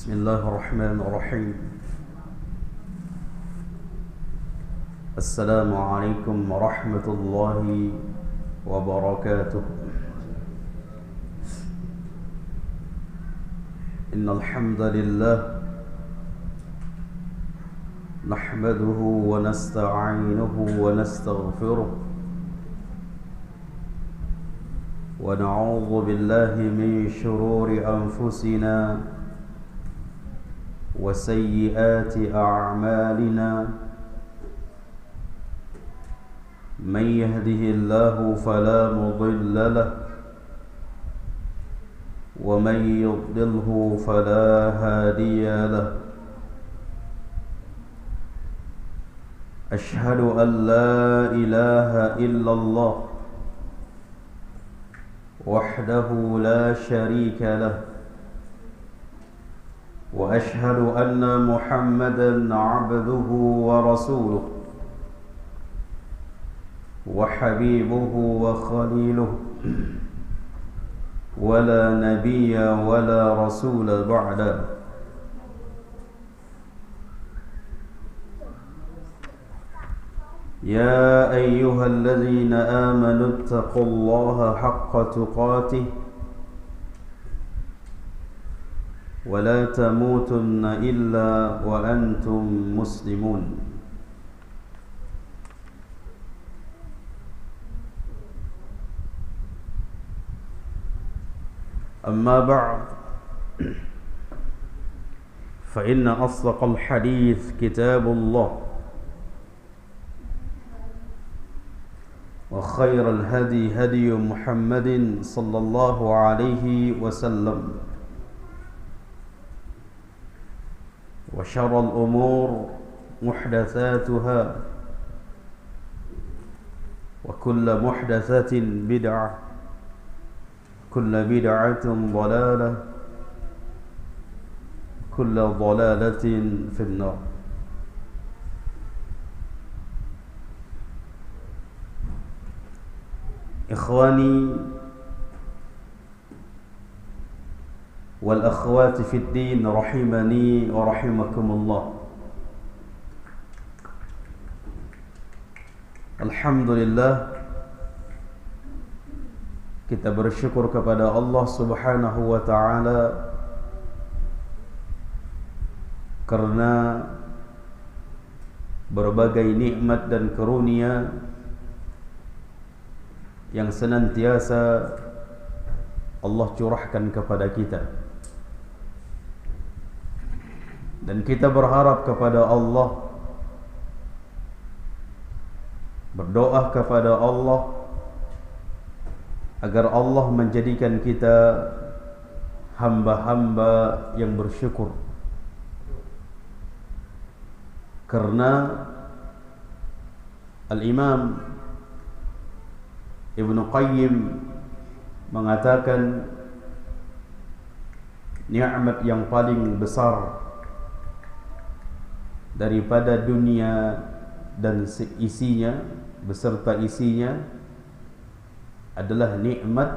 بسم الله الرحمن الرحيم. السلام عليكم ورحمة الله وبركاته. إن الحمد لله نحمده ونستعينه ونستغفره ونعوذ بالله من شرور أنفسنا وسيئات أعمالنا. من يهده الله فلا مضل له ومن يضلله فلا هادي له. أشهد أن لا إله إلا الله وحده لا شريك له، وأشهد أن محمدًا عبده ورسوله وحبيبه وخليله، ولا نبي ولا رسول بعده. يا أيها الذين آمنوا اتقوا الله حق تقاته ولا تموتن إلا وأنتم مسلمون. أما بعد، فإن أصدق الحديث كتاب الله، وخير الهدي هدي محمد صلى الله عليه وسلم، وشر الأمور محدثاتها، وكل محدثة بدعة، كل بدعة ضلالة، كل ضلالة في النار. إخواني والأخوات في الدين رحمني ورحمكم الله. Alhamdulillah, kita bersyukur kepada Allah Subhanahu wa ta'ala karena berbagai nikmat dan karunia yang senantiasa Allah curahkan kepada kita. Dan kita berharap kepada Allah, berdoa kepada Allah agar Allah menjadikan kita hamba-hamba yang bersyukur. Karena Al-Imam Ibn Qayyim mengatakan nikmat yang paling besar daripada dunia dan isinya beserta isinya adalah nikmat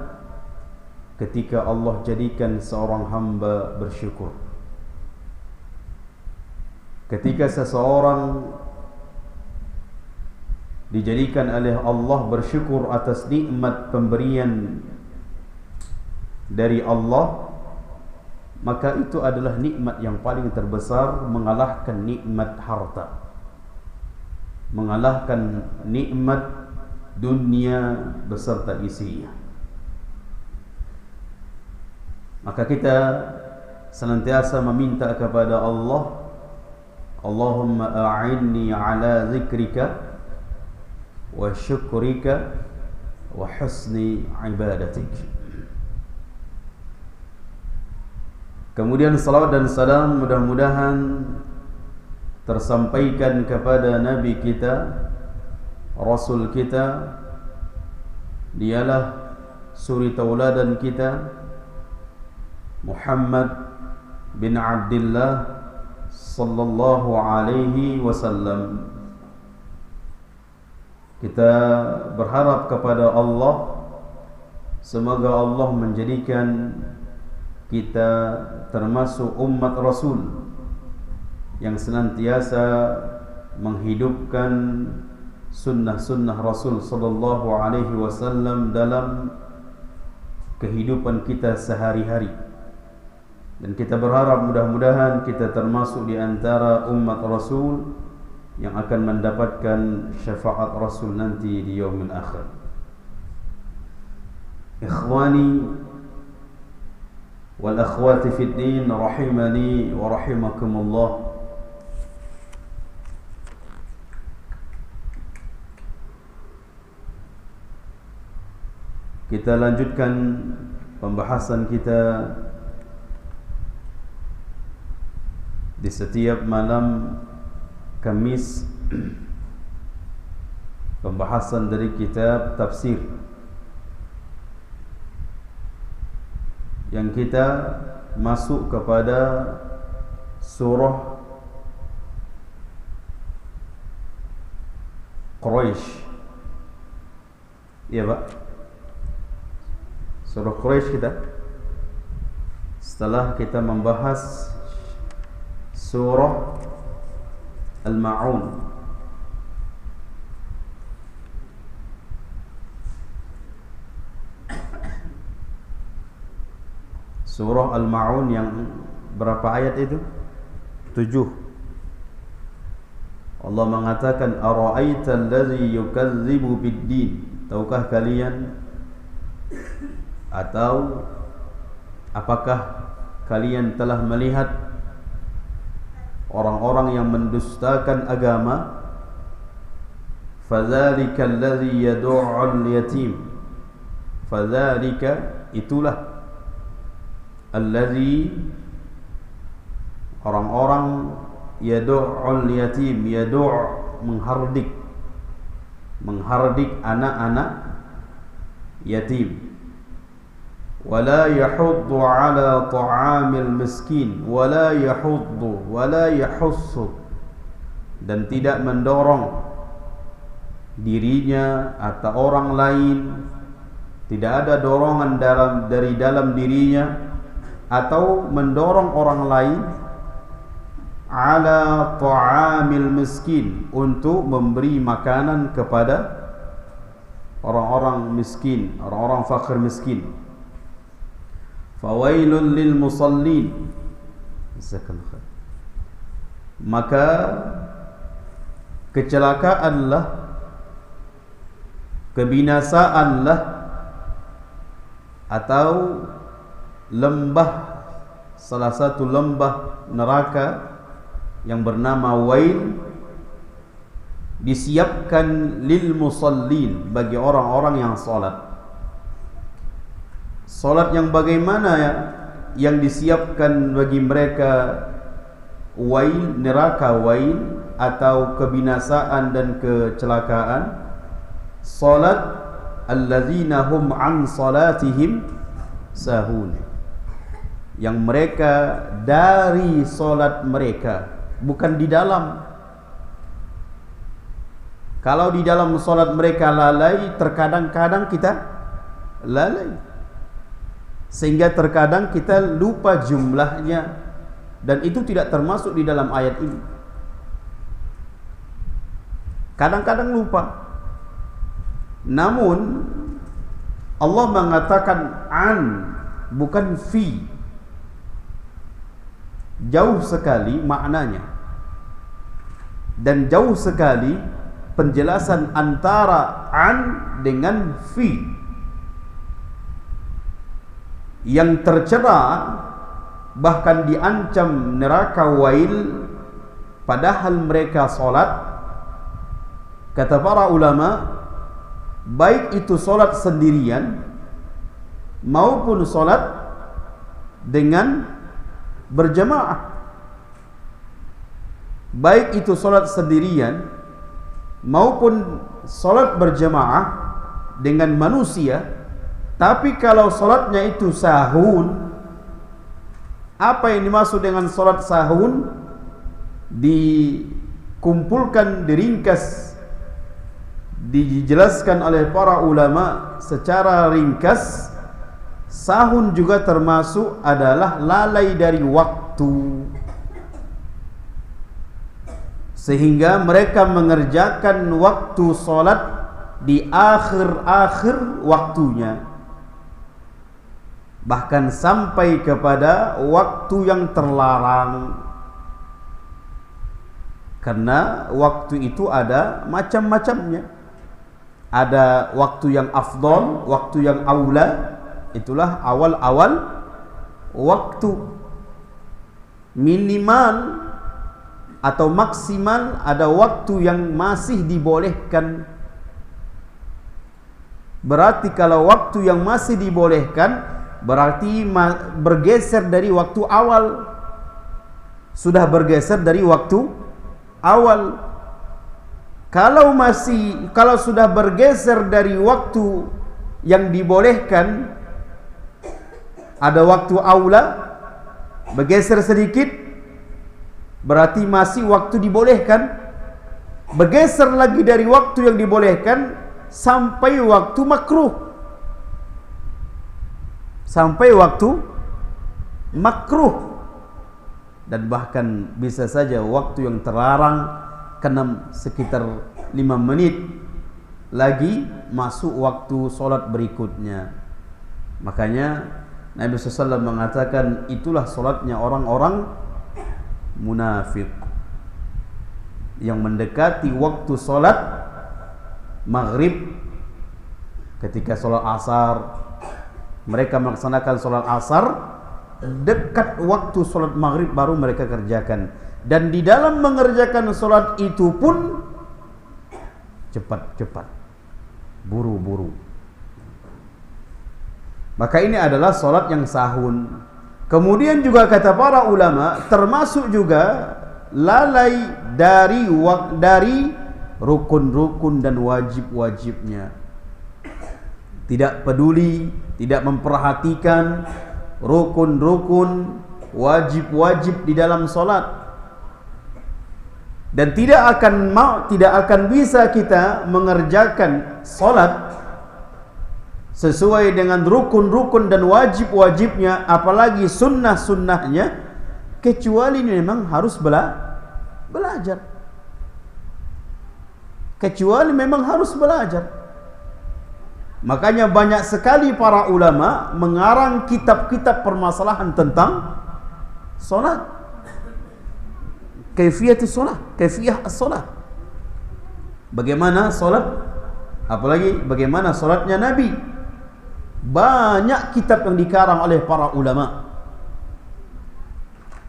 ketika Allah jadikan seorang hamba bersyukur. Ketika seseorang dijadikan oleh Allah bersyukur atas nikmat pemberian dari Allah, maka itu adalah nikmat yang paling terbesar, mengalahkan nikmat harta, mengalahkan nikmat dunia beserta isinya. Maka kita senantiasa meminta kepada Allah, Allahumma a'inni ala zikrika wa syukrika wa husni ibadatik. Kemudian salawat dan salam mudah-mudahan tersampaikan kepada Nabi kita, Rasul kita, dialah suri tauladan kita, Muhammad bin Abdullah sallallahu alaihi wasallam. Kita berharap kepada Allah, semoga Allah menjadikan kita termasuk umat Rasul yang senantiasa menghidupkan sunnah-sunnah Rasul sallallahu alaihi wasallam dalam kehidupan kita sehari-hari. Dan kita berharap mudah-mudahan kita termasuk di antara umat Rasul yang akan mendapatkan syafaat Rasul nanti di yaumil akhir. Ikhwani wal akhwati fid din rahimani wa rahimakumullah. Kita lanjutkan pembahasan kita di setiap malam Kamis, pembahasan dari kitab tafsir yang kita masuk kepada surah Quraisy. Iya Pak, surah Quraisy kita. Setelah kita membahas surah Al-Ma'un, surah Al-Ma'un yang berapa ayat itu? 7. Allah mengatakan ara'aital ladzi yukadzibu bid-din. Tahukah kalian, atau apakah kalian telah melihat orang-orang yang mendustakan agama? Fadzalika alladzi yad'ul yatim. Fadzalika, itulah, alladzi, orang-orang, yad'ul yatim, yadu' menghardik anak-anak yatim. Wala yahuddu ala ta'amil miskin, wala yahuddu, wala yahussu, dan tidak mendorong dirinya atau orang lain, tidak ada dorongan dari dalam dirinya atau mendorong orang lain ala ta'amil miskin, untuk memberi makanan kepada orang-orang miskin, orang-orang fakir miskin. Fawailun lil musallin. Maka kecelakaanlah, kebinasaanlah, atau lembah, salah satu lembah neraka yang bernama Wail, disiapkan lil musallin, bagi orang-orang yang salat. Salat yang bagaimana ya, yang disiapkan bagi mereka Wail, neraka Wail, atau kebinasaan dan kecelakaan. Salat allazina hum an salatihim sahun, yang mereka dari salat mereka, bukan di dalam. Kalau di dalam salat mereka lalai, terkadang-kadang kita lalai, sehingga terkadang kita lupa jumlahnya, dan itu tidak termasuk di dalam ayat ini. Kadang-kadang lupa. Namun Allah mengatakan an, bukan fi. Jauh sekali maknanya, dan jauh sekali penjelasan antara an dengan fi. Yang tercela, bahkan diancam neraka Wail, padahal mereka salat. Kata para ulama, baik itu salat sendirian maupun salat dengan berjamaah. Baik itu salat sendirian maupun salat berjamaah dengan manusia. Tapi kalau salatnya itu sahun, apa yang dimaksud dengan salat sahun? Dikumpulkan, diringkas, dijelaskan oleh para ulama secara ringkas. Sahun juga termasuk adalah lalai dari waktu, sehingga mereka mengerjakan waktu solat di akhir-akhir waktunya, bahkan sampai kepada waktu yang terlarang. Karena waktu itu ada macam-macamnya. Ada waktu yang afdal, waktu yang aula. Itulah awal-awal waktu. Minimal atau maksimal ada waktu yang masih dibolehkan. Berarti kalau waktu yang masih dibolehkan, berarti bergeser dari waktu awal. Sudah bergeser dari waktu awal. Kalau sudah bergeser dari waktu yang dibolehkan, ada waktu aula, bergeser sedikit, berarti masih waktu dibolehkan. Bergeser lagi dari waktu yang dibolehkan sampai waktu makruh. Sampai waktu makruh. Dan bahkan bisa saja waktu yang terlarang kena sekitar 5 menit lagi masuk waktu solat berikutnya. Makanya Nabi SAW mengatakan itulah solatnya orang-orang munafik yang mendekati waktu solat maghrib. Ketika solat asar, mereka melaksanakan solat asar, dekat waktu solat maghrib baru mereka kerjakan. Dan di dalam mengerjakan solat itu pun cepat-cepat, buru-buru. Maka ini adalah solat yang sahun. Kemudian juga kata para ulama, termasuk juga lalai dari rukun-rukun dan wajib-wajibnya. Tidak peduli, tidak memperhatikan rukun-rukun, wajib-wajib di dalam solat. Dan tidak akan bisa kita mengerjakan solat sesuai dengan rukun-rukun dan wajib-wajibnya, apalagi sunnah-sunnahnya, kecuali memang harus belajar. Kecuali memang harus belajar. Makanya banyak sekali para ulama mengarang kitab-kitab permasalahan tentang solat. Kaifiyatus solat, kaifiyah as-solat. Bagaimana solat? Apalagi bagaimana solatnya Nabi? Banyak kitab yang dikarang oleh para ulama.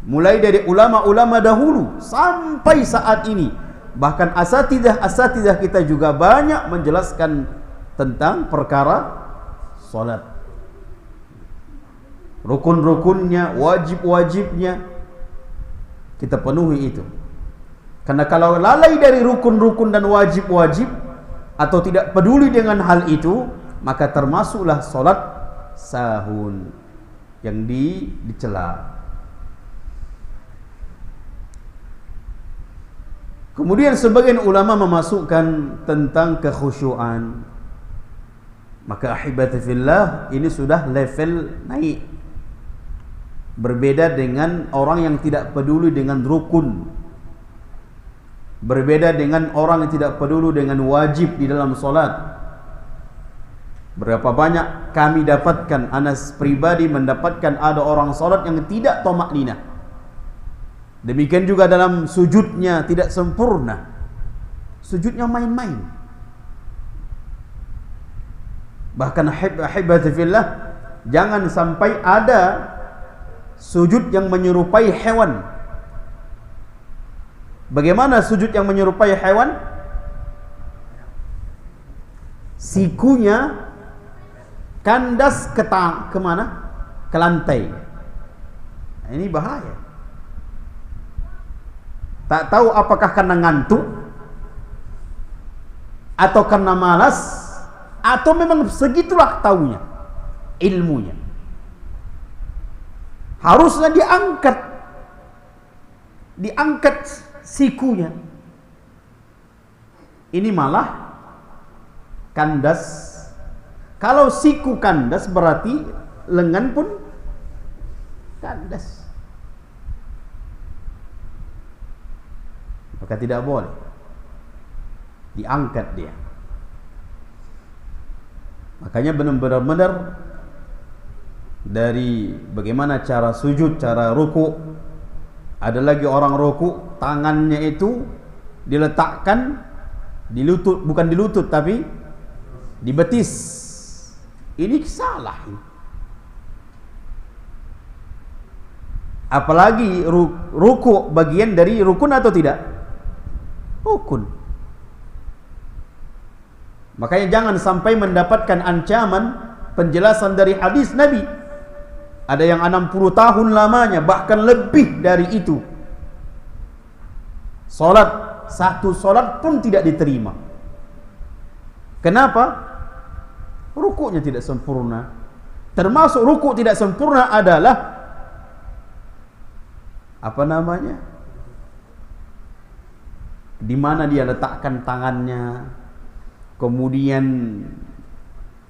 Mulai dari ulama-ulama dahulu sampai saat ini. Bahkan asatidah kita juga banyak menjelaskan tentang perkara solat. Rukun-rukunnya, wajib-wajibnya, kita penuhi itu. Karena kalau lalai dari rukun-rukun dan wajib-wajib atau tidak peduli dengan hal itu, maka termasuklah solat sahun yang dicela. Kemudian sebagian ulama memasukkan tentang kekhusyuan. Maka ahibati fillah, ini sudah level naik. Berbeda dengan orang yang tidak peduli dengan rukun. Berbeda dengan orang yang tidak peduli dengan wajib di dalam solat. Berapa banyak kami dapatkan, Anas pribadi mendapatkan ada orang solat yang tidak tamakninah. Demikian juga dalam sujudnya tidak sempurna. Sujudnya main-main. Bahkan ahibati fillah, jangan sampai ada sujud yang menyerupai hewan. Bagaimana sujud yang menyerupai hewan? Sikunya kandas ke mana? Ke lantai. Ini bahaya. Tak tahu apakah karena ngantuk atau karena malas atau memang segitulah taunya, ilmunya. Harusnya diangkat sikunya. Ini malah kandas. Kalau siku kandas berarti lengan pun kandas. Maka tidak boleh diangkat dia. Makanya benar-benar dari bagaimana cara sujud, cara ruku. Ada lagi orang ruku, tangannya itu diletakkan di lutut, bukan di lutut tapi di betis. Ini salah. Apalagi ruku bagian dari rukun atau tidak? Rukun. Makanya jangan sampai mendapatkan ancaman penjelasan dari hadis Nabi. Ada yang 60 tahun lamanya, bahkan lebih dari itu. Satu solat pun tidak diterima. Kenapa? Rukuknya tidak sempurna. Termasuk rukuk tidak sempurna adalah di mana dia letakkan tangannya. Kemudian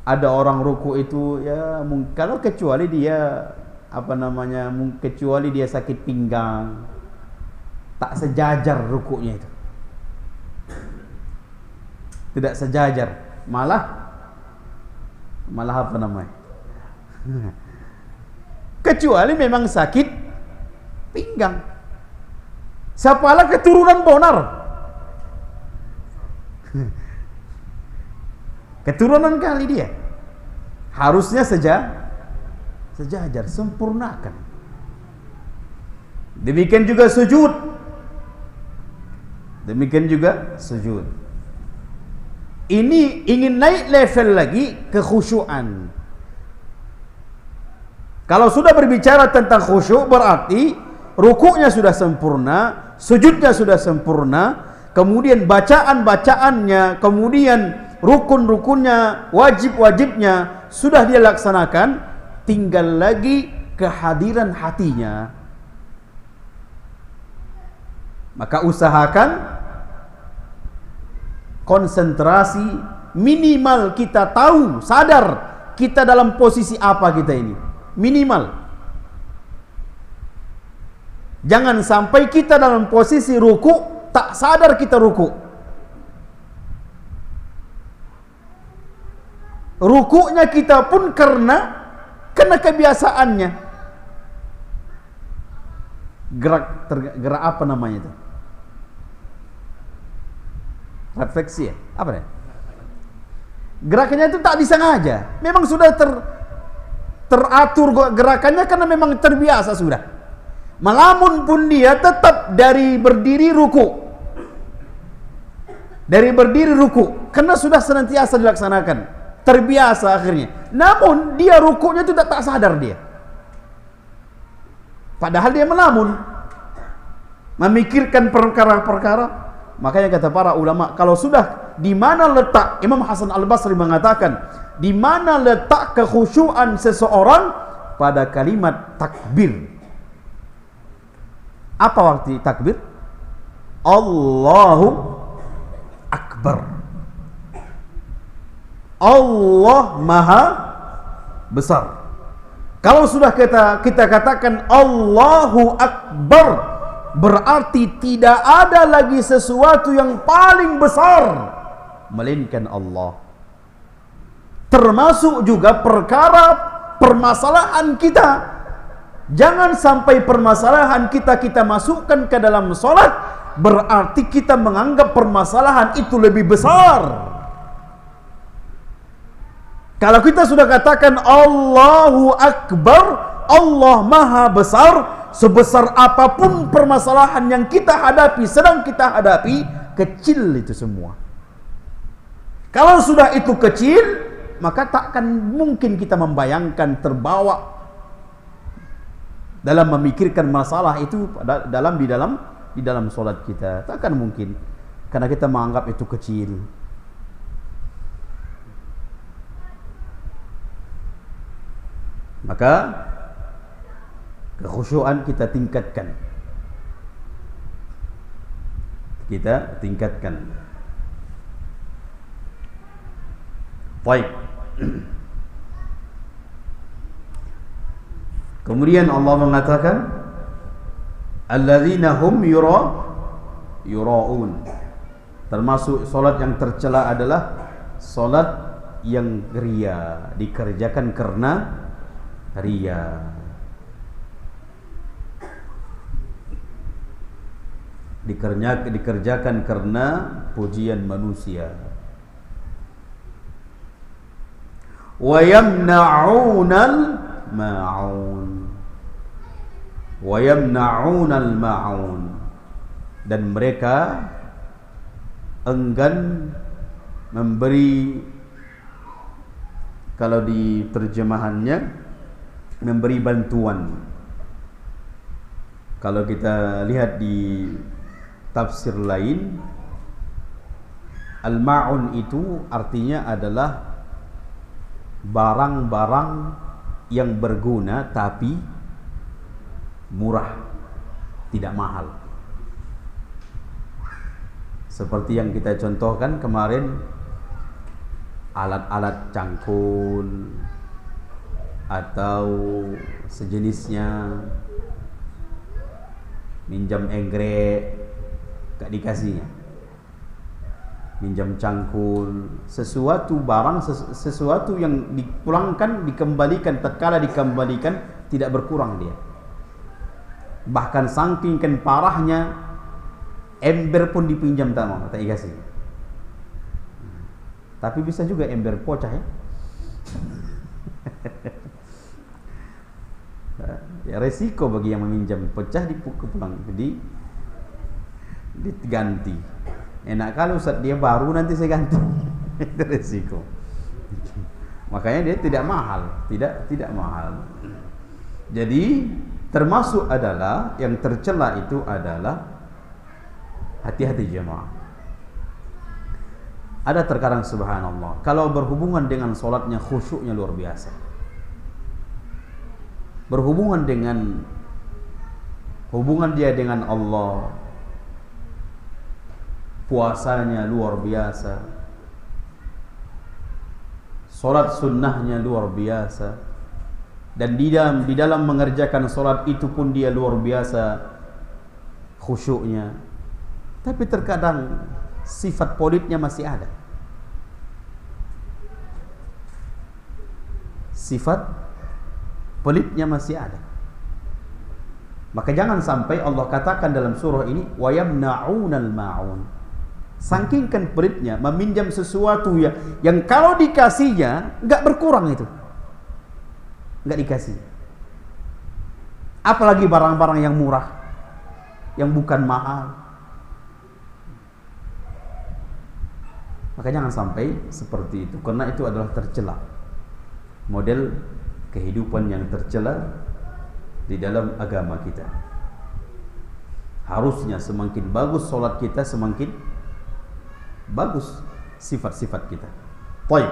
ada orang ruku itu ya kalau kecuali dia kecuali dia sakit pinggang, tak sejajar rukuknya itu, tidak sejajar, malah kecuali memang sakit pinggang. Siapalah keturunan Bonar, keturunan kali dia harusnya sejajar, sempurnakan. Demikian juga sujud. Ini ingin naik level lagi kekhusyuan. Kalau sudah berbicara tentang khusyuk, berarti rukuknya sudah sempurna, sujudnya sudah sempurna, kemudian bacaan-bacaannya, kemudian rukun-rukunnya, wajib-wajibnya sudah dia laksanakan, tinggal lagi kehadiran hatinya. Maka usahakan konsentrasi, minimal kita tahu, sadar kita dalam posisi apa kita ini. Minimal. Jangan sampai kita dalam posisi ruku, tak sadar kita ruku. Rukuknya kita pun karena kebiasaannya. Gerak apa namanya itu? Refleksi ya? Apa ya? Gerakannya itu tak disengaja. Memang sudah teratur gerakannya karena memang terbiasa sudah. Melamun pun dia tetap dari berdiri ruku. Karena sudah senantiasa dilaksanakan. Terbiasa akhirnya. Namun dia rukuknya itu tak sadar dia. Padahal dia melamun, memikirkan perkara-perkara. Makanya kata para ulama, kalau sudah di mana letak, Imam Hasan Al-Basri mengatakan, di mana letak kekhusyuan seseorang pada kalimat takbir. Apa waktu takbir? Allahu Akbar. Allah Maha Besar. Kalau sudah kita katakan Allahu Akbar, berarti tidak ada lagi sesuatu yang paling besar melainkan Allah. Termasuk juga perkara permasalahan kita. Jangan sampai permasalahan kita masukkan ke dalam solat, berarti kita menganggap permasalahan itu lebih besar. Kalau kita sudah katakan Allahu Akbar, Allah Maha Besar, sebesar apapun permasalahan yang kita hadapi, sedang kita hadapi, kecil itu semua. Kalau sudah itu kecil, maka takkan mungkin kita membayangkan, terbawa dalam memikirkan masalah itu di dalam solat kita. Takkan mungkin, karena kita menganggap itu kecil. Maka kekhusyuan kita tingkatkan. Baik. Kemudian Allah mengatakan alladzina hum yura'un. Termasuk solat yang tercela adalah solat yang ria, dikerjakan karena ria. Dikerjakan karena pujian manusia. Wa yamna'unal ma'un. Wa yamna'unal ma'un. Dan mereka enggan memberi, kalau di terjemahannya, memberi bantuan. Kalau kita lihat di tafsir lain, al-ma'un itu artinya adalah barang-barang yang berguna tapi murah, tidak mahal. Seperti yang kita contohkan kemarin, alat-alat cangkul atau sejenisnya, minjam enggrek gak dikasihnya, minjam cangkul, sesuatu barang, sesuatu yang dipulangkan, dikembalikan, tatkala dikembalikan tidak berkurang dia. Bahkan saking parahnya, ember pun dipinjam, tak mau, tak dikasih. Tapi bisa juga ember pocah ya. Ya resiko bagi yang meminjam, pecah dipukul pulang, jadi diganti. Enak kalau Ustaz dia baru nanti saya ganti. Itu resiko. Makanya dia tidak mahal, tidak mahal. Jadi termasuk adalah yang tercela itu adalah hati-hati jemaah. Ada terkadang subhanallah, kalau berhubungan dengan solatnya khusyuknya luar biasa. Berhubungan dengan hubungan dia dengan Allah, puasanya luar biasa, solat sunnahnya luar biasa, dan di dalam mengerjakan solat itu pun dia luar biasa khusyuknya. Tapi terkadang sifat politnya masih ada. Sifat pelitnya masih ada. Maka jangan sampai Allah katakan dalam surah ini wa yamna'unal ma'un. Sangkingkan pelitnya, meminjam sesuatu yang kalau dikasihnya enggak berkurang itu. Enggak dikasih. Apalagi barang-barang yang murah, yang bukan mahal. Maka jangan sampai seperti itu, karena itu adalah tercela. Model kehidupan yang tercela di dalam agama kita. Harusnya semakin bagus solat kita, semakin bagus sifat-sifat kita. Baik.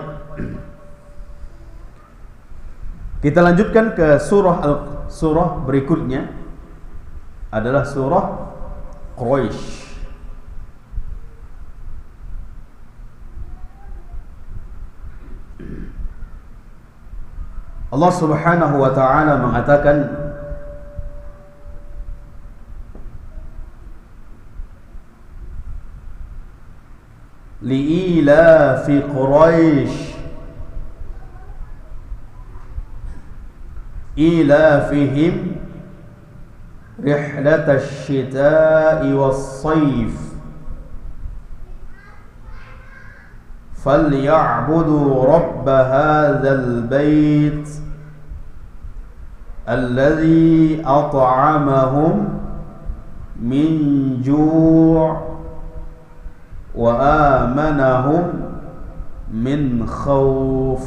Kita lanjutkan ke surah berikutnya, adalah surah Quraisy. Allah Subhanahu wa taala mengatakan li'ilafi Quraisy ilafihim rihlatash shita'i was-sayf فَلْيَعْبُدُوا رَبَّ هَذَا الْبَيْتِ الَّذِي أَطْعَمَهُمْ مِنْ جُوعٍ وَآمَنَهُمْ مِنْ خَوْفٍ.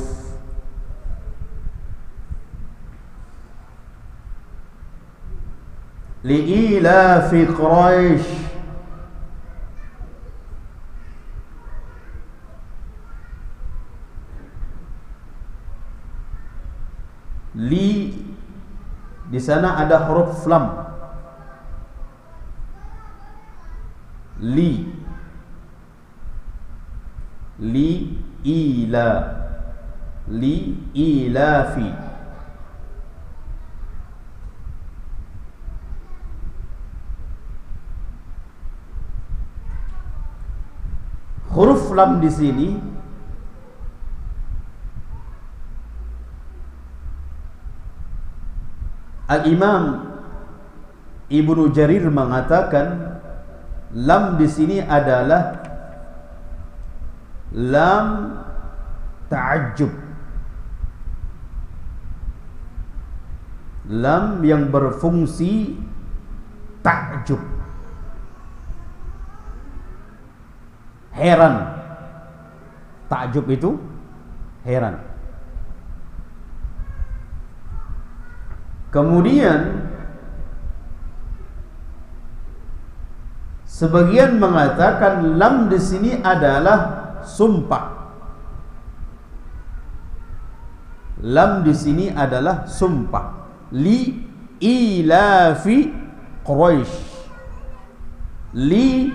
لِإِيلَافِ قُرَيْشٍ li, di sana ada huruf lam. Li ila, li ilafi. lam di sini Al-Imam Ibnu Jarir mengatakan lam di sini adalah lam ta'ajjub, lam yang berfungsi ta'jub, heran. Ta'jub itu heran. Kemudian sebagian mengatakan lam di sini adalah sumpah. Lam di sini adalah sumpah. Li ilafi Quraisy. Li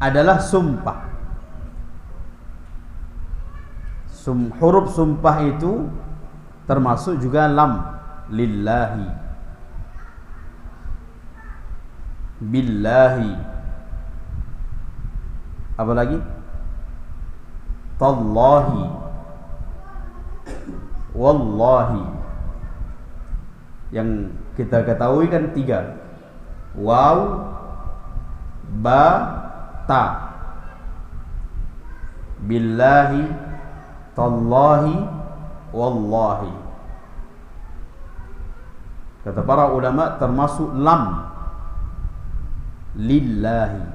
adalah sumpah. Huruf sumpah itu termasuk juga lam. Lillahi, billahi, apa lagi? Tallahi, wallahi. Yang kita ketahui kan 3. Waw, ba, ta. Billahi, tallahi, wallahi. Kata para ulama termasuk lam. Lillahi.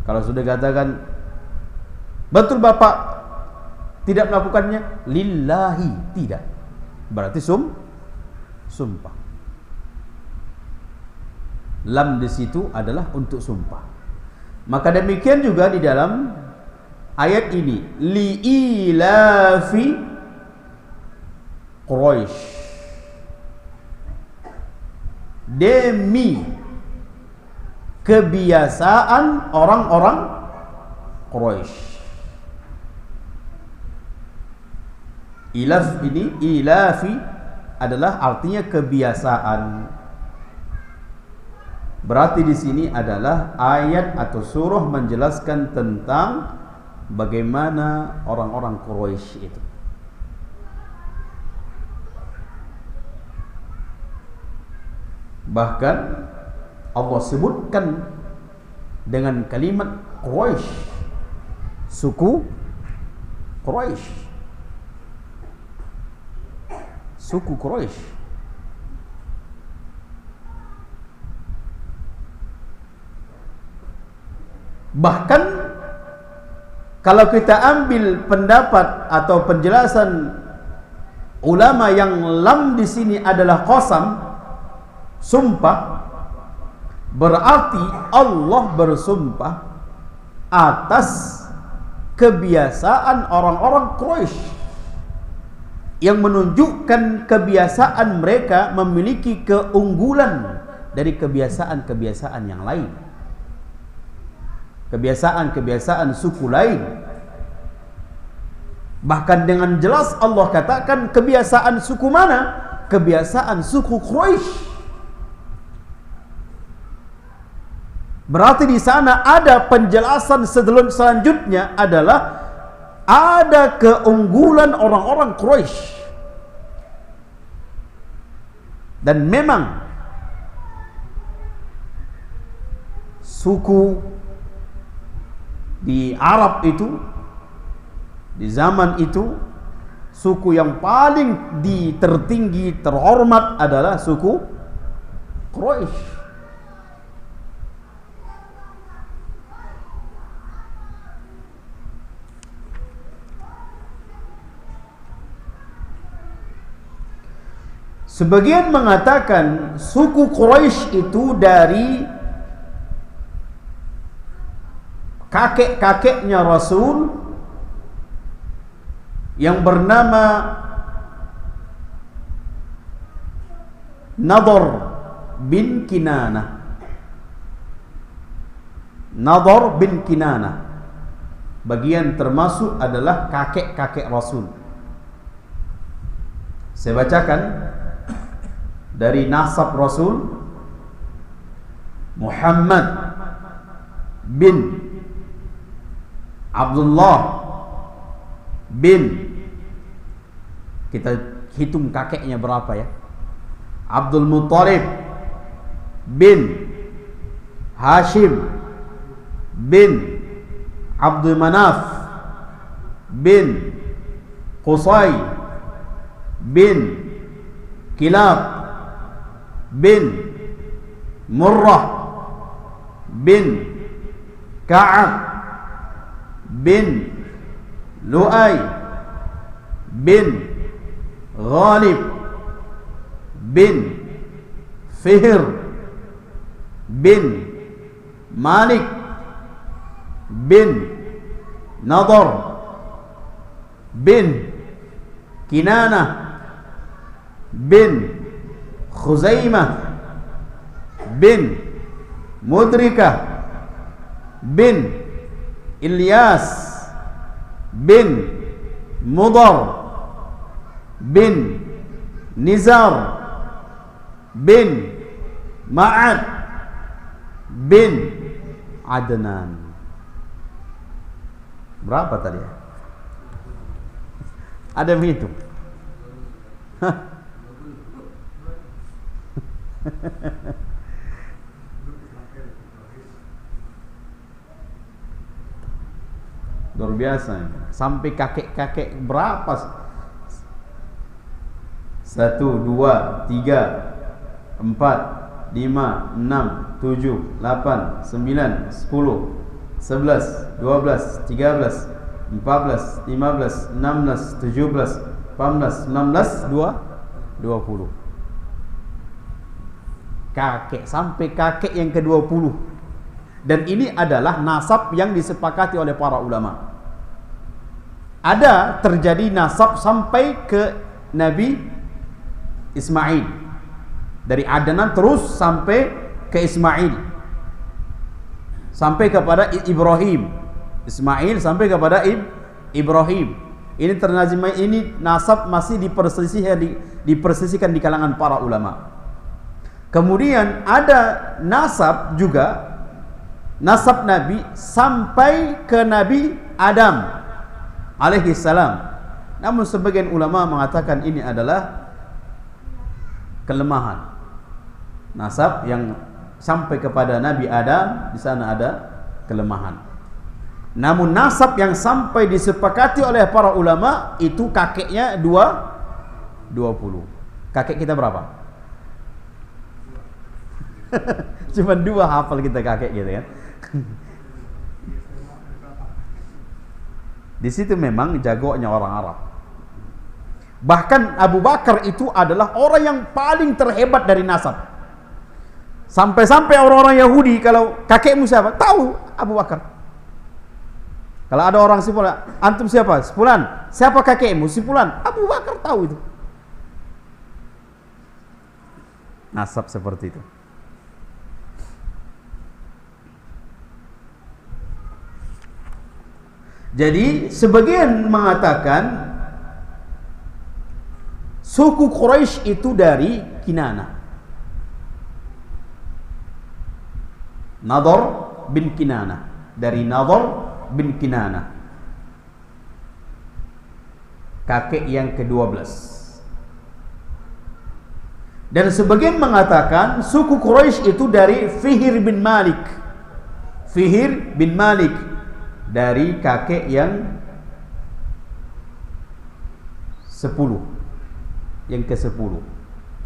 Kalau sudah katakan betul Bapak tidak melakukannya, lillahi, tidak. Berarti sumpah. Lam di situ adalah untuk sumpah. Maka demikian juga di dalam ayat ini, li ilafi Quraisy, demi kebiasaan orang-orang Quraisy. Ilaf ini, ilafi adalah artinya kebiasaan. Berarti di sini adalah ayat atau surah menjelaskan tentang bagaimana orang-orang Quraisy itu. Bahkan Allah sebutkan dengan kalimat Quraisy, suku Quraisy, suku Quraisy. Bahkan kalau kita ambil pendapat atau penjelasan ulama yang lam di sini adalah qasam, sumpah, berarti Allah bersumpah atas kebiasaan orang-orang Quraisy yang menunjukkan kebiasaan mereka memiliki keunggulan dari kebiasaan-kebiasaan yang lain, kebiasaan-kebiasaan suku lain. Bahkan dengan jelas Allah katakan kebiasaan suku mana? Kebiasaan suku Quraisy. Berarti di sana ada penjelasan selanjutnya adalah ada keunggulan orang-orang Quraisy. Dan memang suku di Arab itu, di zaman itu, suku yang paling tertinggi, terhormat adalah suku Quraisy. Sebagian mengatakan suku Quraisy itu dari kakek-kakeknya Rasul yang bernama Nadhr bin Kinanah. Nadhr bin Kinanah bagian termasuk adalah kakek-kakek Rasul. Saya bacakan dari nasab Rasul: Muhammad bin Abdullah bin, kita hitung kakeknya berapa ya, Abdul Muttalib bin Hashim bin Abdul Manaf bin Qusay bin Kilab bin Murrah bin Ka'ab bin Lu'ay bin Ghalib bin Fihr bin Malik bin Nadar bin Kinanah bin Khuzaimah bin Mudrikah bin Ilyas bin Mudar bin Nizar bin Ma'ad bin Adnan. Berapa tadi ya? Ada yang menghitung? Luar biasa. Sampai kakek-kakek berapa? 1, 2, 3, 4, 5, 6, 7, 8, 9, 10, 11, 12, 13, 14, 15, 16, 17, 18, 19, 20. Kakek, sampai kakek yang ke-20. Dan ini adalah nasab yang disepakati oleh para ulama. Ada terjadi nasab sampai ke Nabi Ismail, dari Adnan terus sampai ke Ismail, sampai kepada Ibrahim. Ismail sampai kepada Ibrahim. Ini ternazimah, ini nasab masih dipersisihkan di kalangan para ulama. Kemudian ada nasab juga, nasab Nabi sampai ke Nabi Adam alaihi salam. Namun sebagian ulama mengatakan ini adalah kelemahan. Nasab yang sampai kepada Nabi Adam, di sana ada kelemahan. Namun nasab yang sampai disepakati oleh para ulama itu kakeknya 20. Kakek kita berapa? Cuma 2 hafal kita kakek gitu kan. Di situ memang jagonya orang Arab. Bahkan Abu Bakar itu adalah orang yang paling terhebat dari nasab. Sampai-sampai orang-orang Yahudi, kalau kakekmu siapa? Tahu Abu Bakar. Kalau ada orang Sifulan, antum siapa? Sifulan. Siapa kakekmu? Sifulan. Abu Bakar tahu itu. Nasab seperti itu. Jadi sebagian mengatakan suku Quraisy itu dari Kinanah. Nadar bin Kinanah, dari Nadar bin Kinanah, kakek yang ke-12. Dan sebagian mengatakan suku Quraisy itu dari Fihr bin Malik. Fihr bin Malik, dari kakek yang 10, yang ke-10.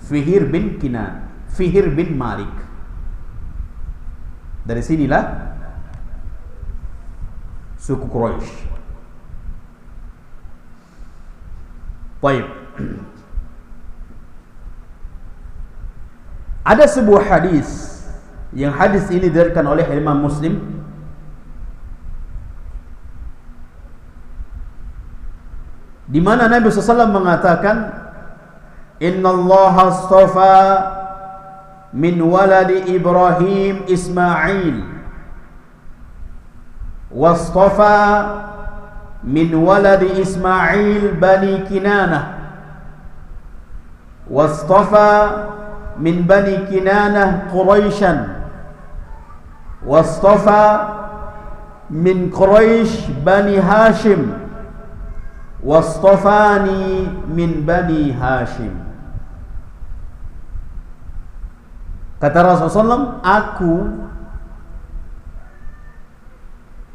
Fihr bin Kinanah, Fihr bin Malik. Dari sinilah suku Quraisy. Baik. Ada sebuah hadis, yang hadis ini diriwayatkan oleh Imam Muslim, di mana Nabi SAW mengatakan, Inna Allah astafa min waladi Ibrahim Ismail, wastafa min waladi Ismail bani Kinanah, wastafa min bani Kinanah Quraisyan, wastafa min Quraisy Bani Hashim wastafani min Bani Hashim. Kata Rasulullah SAW, aku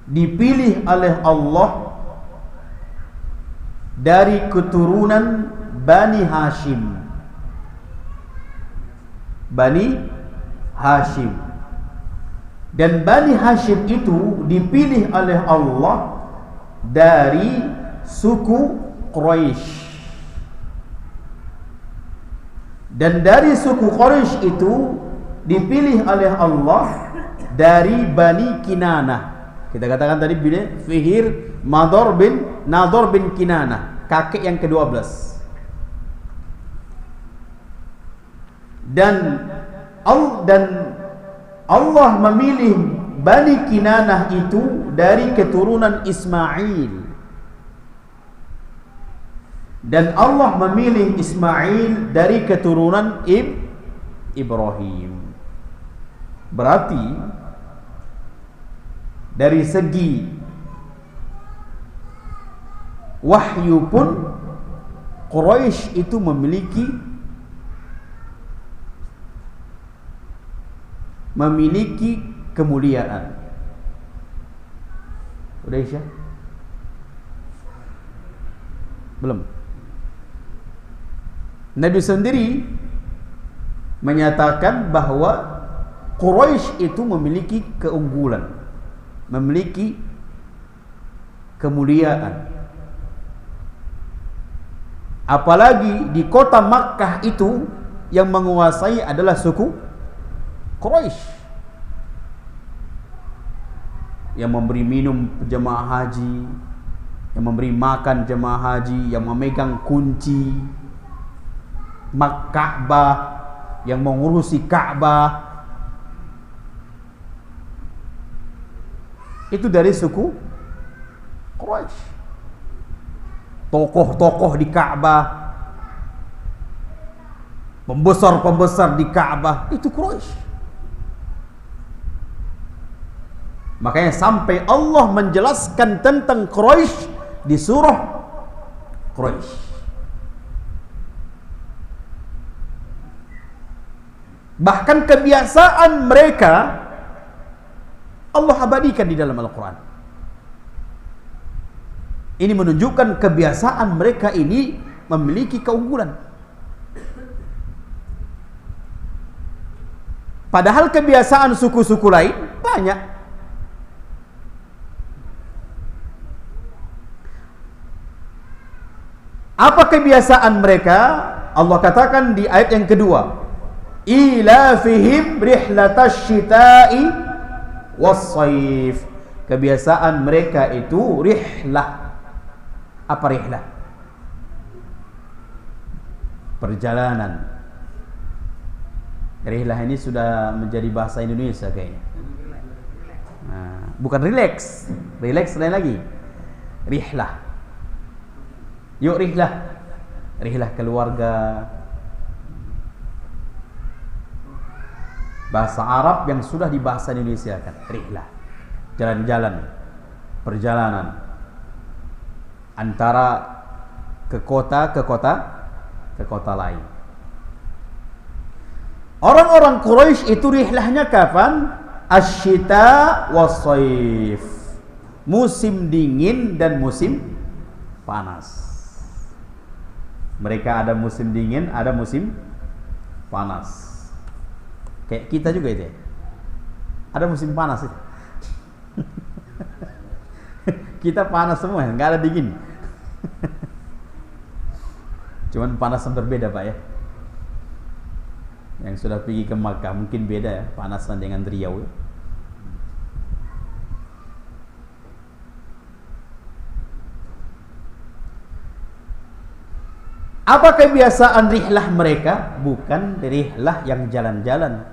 dipilih oleh Allah dari keturunan Bani Hashim. Bani Hashim. Dan Bani Hashim itu dipilih oleh Allah dari suku Quraisy. Dan dari suku Quraisy itu dipilih oleh Allah dari Bani Kinanah. Kita katakan tadi Fihir Nador bin Kinanah, kakek yang ke-12. Dan Allah memilih Bani Kinanah itu dari keturunan Ismail. Dan Allah memilih Ismail dari keturunan Ibrahim. Berarti dari segi wahyu pun Quraisy itu memiliki kemuliaan. Udah Isya? Belum. Nabi sendiri menyatakan bahwa Quraisy itu memiliki keunggulan, memiliki kemuliaan. Apalagi di kota Makkah itu yang menguasai adalah suku Quraisy, yang memberi minum jemaah haji, yang memberi makan jemaah haji, yang memegang kunci Ka'bah, yang mengurusi Ka'bah, itu dari suku Quraisy. Tokoh-tokoh di Ka'bah, pembesar-pembesar di Ka'bah, itu Quraisy. Makanya sampai Allah menjelaskan tentang Quraisy di surah Quraisy. Bahkan kebiasaan mereka Allah abadikan di dalam Al-Quran. Ini menunjukkan kebiasaan mereka ini memiliki keunggulan. Padahal kebiasaan suku-suku lain banyak. Apa kebiasaan mereka? Allah katakan di ayat yang kedua, ilafihim rihlatash syita'i was-sayf. Kebiasaan mereka itu rihlah. Apa rihlah? Perjalanan. Rihlah ini sudah menjadi bahasa Indonesia kayaknya. Nah, bukan relax. Relax lain lagi. Rihlah. Yuk rihlah. Rihlah keluarga. Bahasa Arab yang sudah dibahasa Indonesia kan, rihlah. Jalan-jalan, perjalanan antara ke kota lain. Orang-orang Quraisy itu rihlahnya kapan? Asyita was-sayf. Musim dingin dan musim panas. Mereka ada musim dingin, ada musim panas. Kayak kita juga itu ya. Ada musim panas itu. Kita panas semua, nggak ada dingin. Cuman panas yang berbeda Pak ya. Yang sudah pergi ke Makkah mungkin beda ya, panasan dengan Riau ya. Apa kebiasaan rihlah mereka? Bukan rihlah yang jalan-jalan,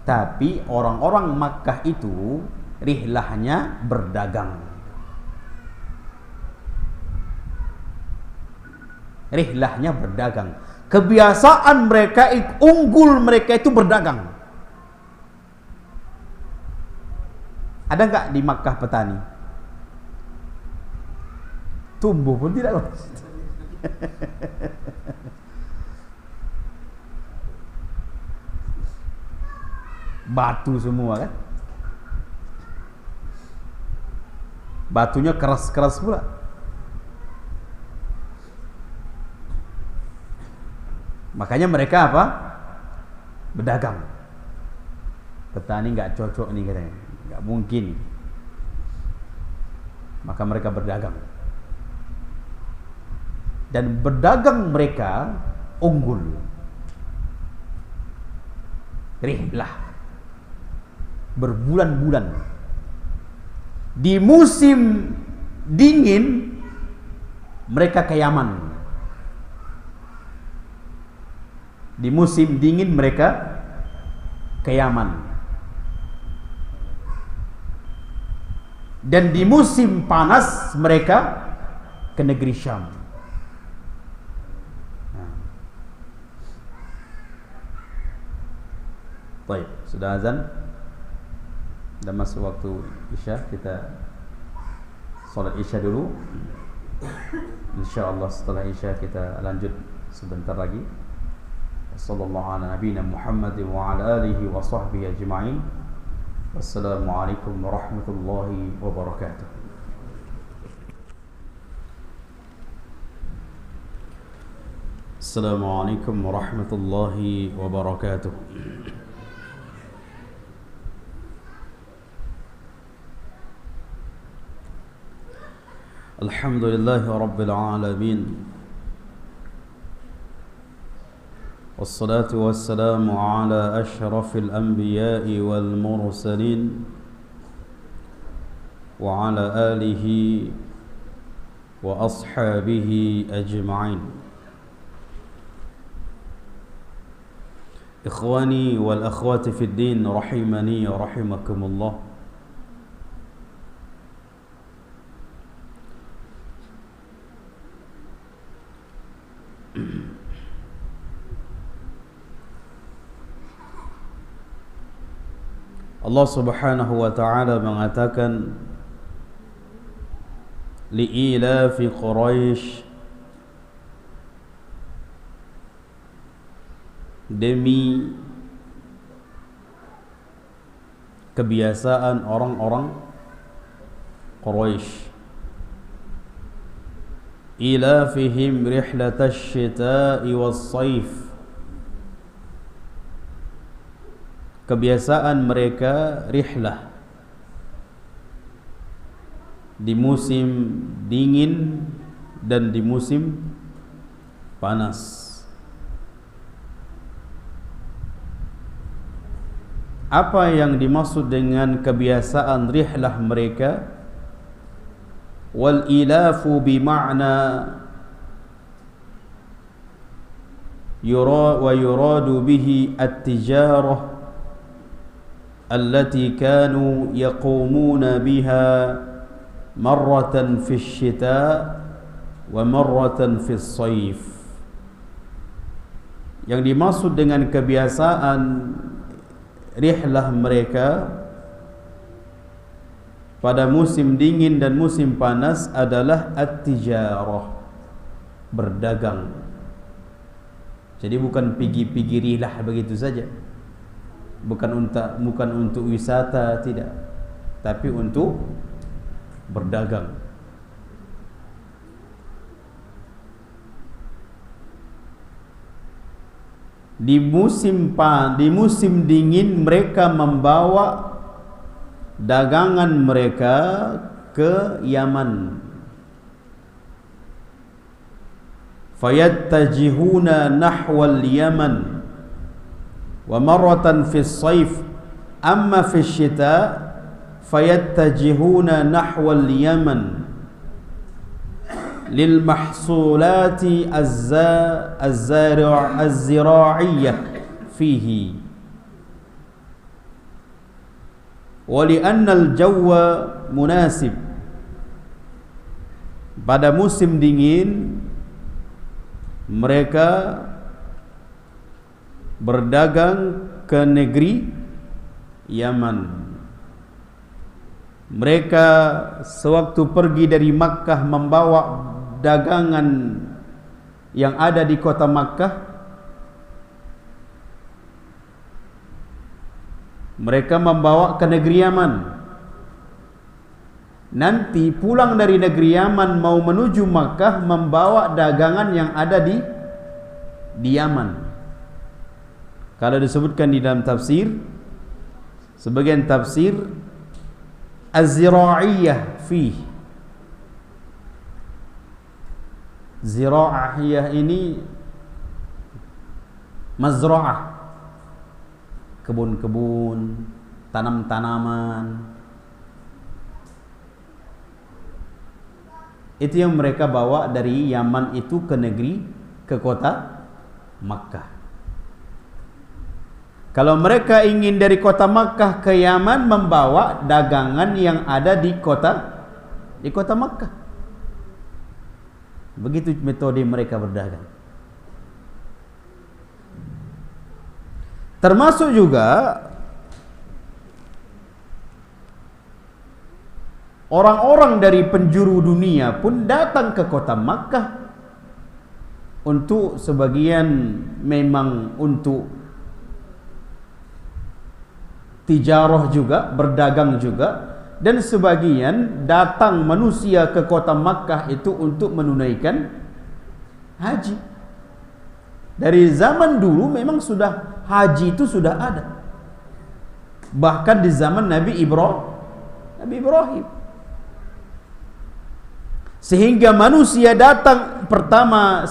tapi orang-orang Makkah itu rihlahnya berdagang. Rihlahnya berdagang. Kebiasaan mereka, unggul mereka itu berdagang. Ada nggak di Makkah petani? tumbuh pun tidak. Batu semua kan, batunya keras-keras pula. Makanya mereka apa? Berdagang. Petani nggak cocok nih katanya, nggak mungkin. Maka mereka berdagang, dan berdagang mereka unggul. Rihlah berbulan-bulan. Di musim dingin mereka ke Yaman. Di musim dingin mereka ke Yaman. Dan di musim panas mereka ke negeri Syam. Baik, sudah azan. Dan masuk waktu Isya, kita salat Isya dulu. InsyaAllah setelah Isya kita lanjut sebentar lagi. Sallallahu ala nabiyina Muhammad wa ala alihi wa sahbihi ajma'in. Wassalamualaikum warahmatullahi wabarakatuh. Assalamualaikum warahmatullahi wabarakatuh. Alhamdulillahi Rabbil Alamin. Wassalatu wassalamu ala ashrafil anbiya'i wal mursalin wa ala alihi wa ashabihi ajma'in. Ikhwani wal akhwati fid din, rahimani wa rahimakumullah. Allah Subhanahu wa ta'ala mengatakan li'ilafi Quraisy, demi kebiasaan orang-orang Quraisy, ilafihim rihlatash shita'i was-saif, kebiasaan mereka rihlah di musim dingin dan di musim panas. Apa yang dimaksud dengan kebiasaan rihlah mereka? Wal ilafu bima'na yuradu bihi at-tijarah allati kanu yaqumuna biha marratan fi syita wa marratan fi sayf. Yang dimaksud dengan kebiasaan rihlah mereka pada musim dingin dan musim panas adalah at-tijarah, berdagang. Jadi bukan pergi rihlah begitu saja, bukan untuk wisata, tidak, tapi untuk berdagang. Di musim dingin mereka membawa dagangan mereka ke Yaman. Fayattajihuna nahwal Yaman. Wa marratan fi as-sayf, amma fi asy-syita fayattajihuna nahwal Yaman lil mahsulati az-zira'iyyah fihi wa li anna al-jawwa munasib. Pada musim dingin mereka berdagang ke negeri Yaman. Mereka sewaktu pergi dari Makkah membawa dagangan yang ada di kota Makkah, mereka membawa ke negeri Yaman. Nanti pulang dari negeri Yaman mau menuju Makkah membawa dagangan yang ada di Yaman. Kalau disebutkan di dalam tafsir, sebagian tafsir az-zira'iyah fi. Zira'iyah ini mazra'ah, kebun-kebun, tanam-tanaman. Itu yang mereka bawa dari Yaman itu ke kota Makkah. Kalau mereka ingin dari kota Makkah ke Yaman membawa dagangan yang ada di kota Makkah. Begitu metode mereka berdagang. Termasuk juga orang-orang dari penjuru dunia pun datang ke kota Makkah untuk sebagian memang untuk tijarah juga, berdagang juga, dan sebagian datang manusia ke kota Makkah itu untuk menunaikan haji. Dari zaman dulu memang sudah haji itu sudah ada. Bahkan di zaman Nabi Ibrahim. Sehingga manusia datang pertama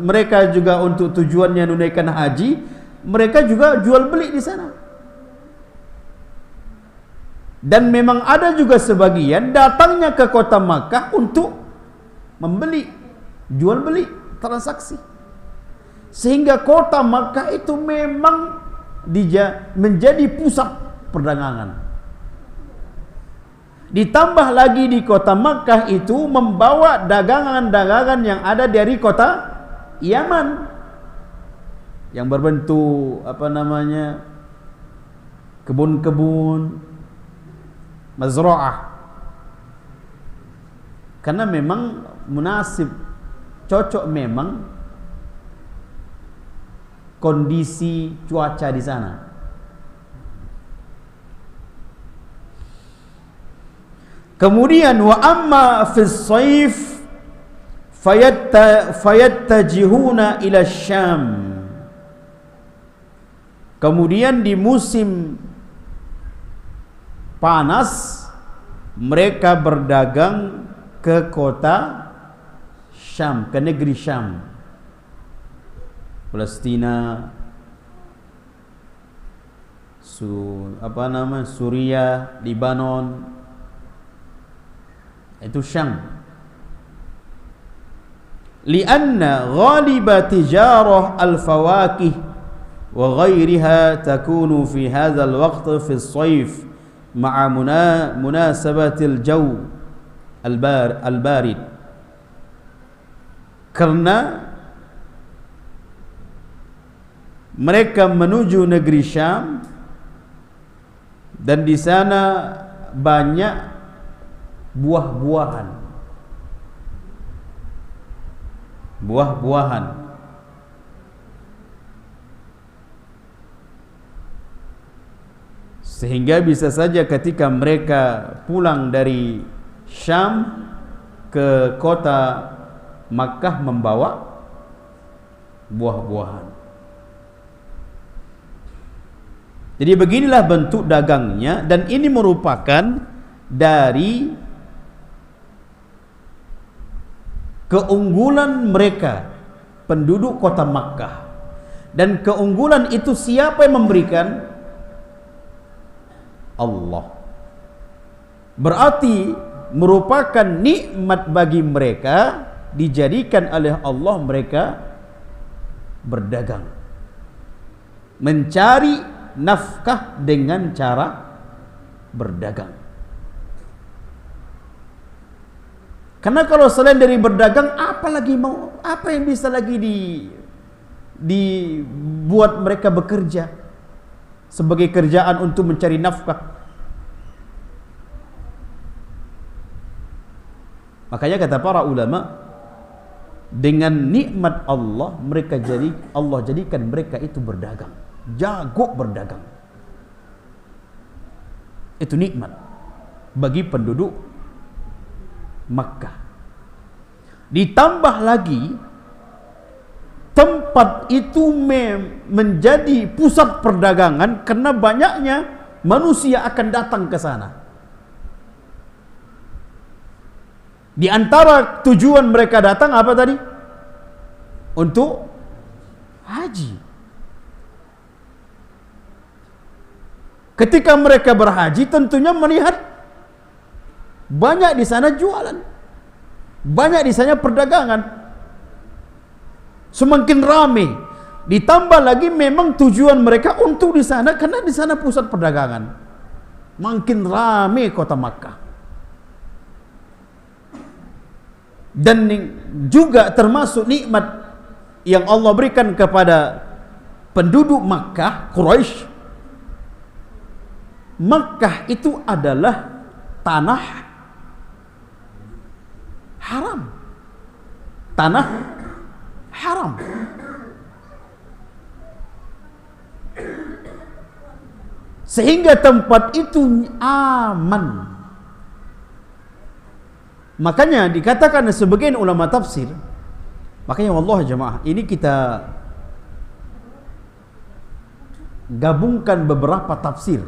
mereka juga untuk tujuannya menunaikan haji, mereka juga jual beli di sana. Dan memang ada juga sebagian datangnya ke kota Makkah untuk membeli, jual beli, transaksi. Sehingga kota Makkah itu memang menjadi pusat perdagangan. Ditambah lagi di kota Makkah itu membawa dagangan-dagangan yang ada dari kota Yaman yang berbentuk kebun-kebun, mazra'ah. Karena memang munasib, cocok memang kondisi cuaca di sana. Kemudian wa amma fi shaif fayattajihuna ila Syam. Kemudian di musim panas mereka berdagang ke kota Syam, ke negeri Syam, Palestina, Suriah, Lebanon, itu Syam. Lianna ghaliba tijarah al-fawakih wa ghairiha takunu fi hadzal waqt fi as-sayf ma'a munasabatil jaw al-barid. Karena mereka menuju negeri Syam dan di sana banyak buah-buahan. Sehingga bisa saja ketika mereka pulang dari Syam ke kota Makkah membawa buah-buahan. Jadi beginilah bentuk dagangnya, dan ini merupakan dari keunggulan mereka penduduk kota Makkah. Dan keunggulan itu siapa yang memberikan? Allah. Berarti merupakan nikmat bagi mereka, dijadikan oleh Allah mereka berdagang, mencari nafkah dengan cara berdagang. Karena kalau selain dari berdagang, apa yang bisa lagi dibuat mereka bekerja sebagai kerjaan untuk mencari nafkah? Makanya kata para ulama, Dengan nikmat Allah Allah jadikan mereka itu berdagang, jago berdagang. Itu nikmat bagi penduduk Makkah. Ditambah lagi tempat itu menjadi pusat perdagangan karena banyaknya manusia akan datang ke sana. Di antara tujuan mereka datang apa tadi? Untuk haji. Ketika mereka berhaji tentunya melihat banyak di sana jualan, banyak di sana perdagangan, semakin ramai. Ditambah lagi memang tujuan mereka untuk di sana karena di sana pusat perdagangan. Makin ramai kota Makkah. Dan juga termasuk nikmat yang Allah berikan kepada penduduk Makkah, Quraisy. Makkah itu adalah tanah haram. Tanah haram. Sehingga tempat itu aman. Makanya dikatakan sebagian ulama tafsir, makanya wallahi jemaah, ini kita gabungkan beberapa tafsir.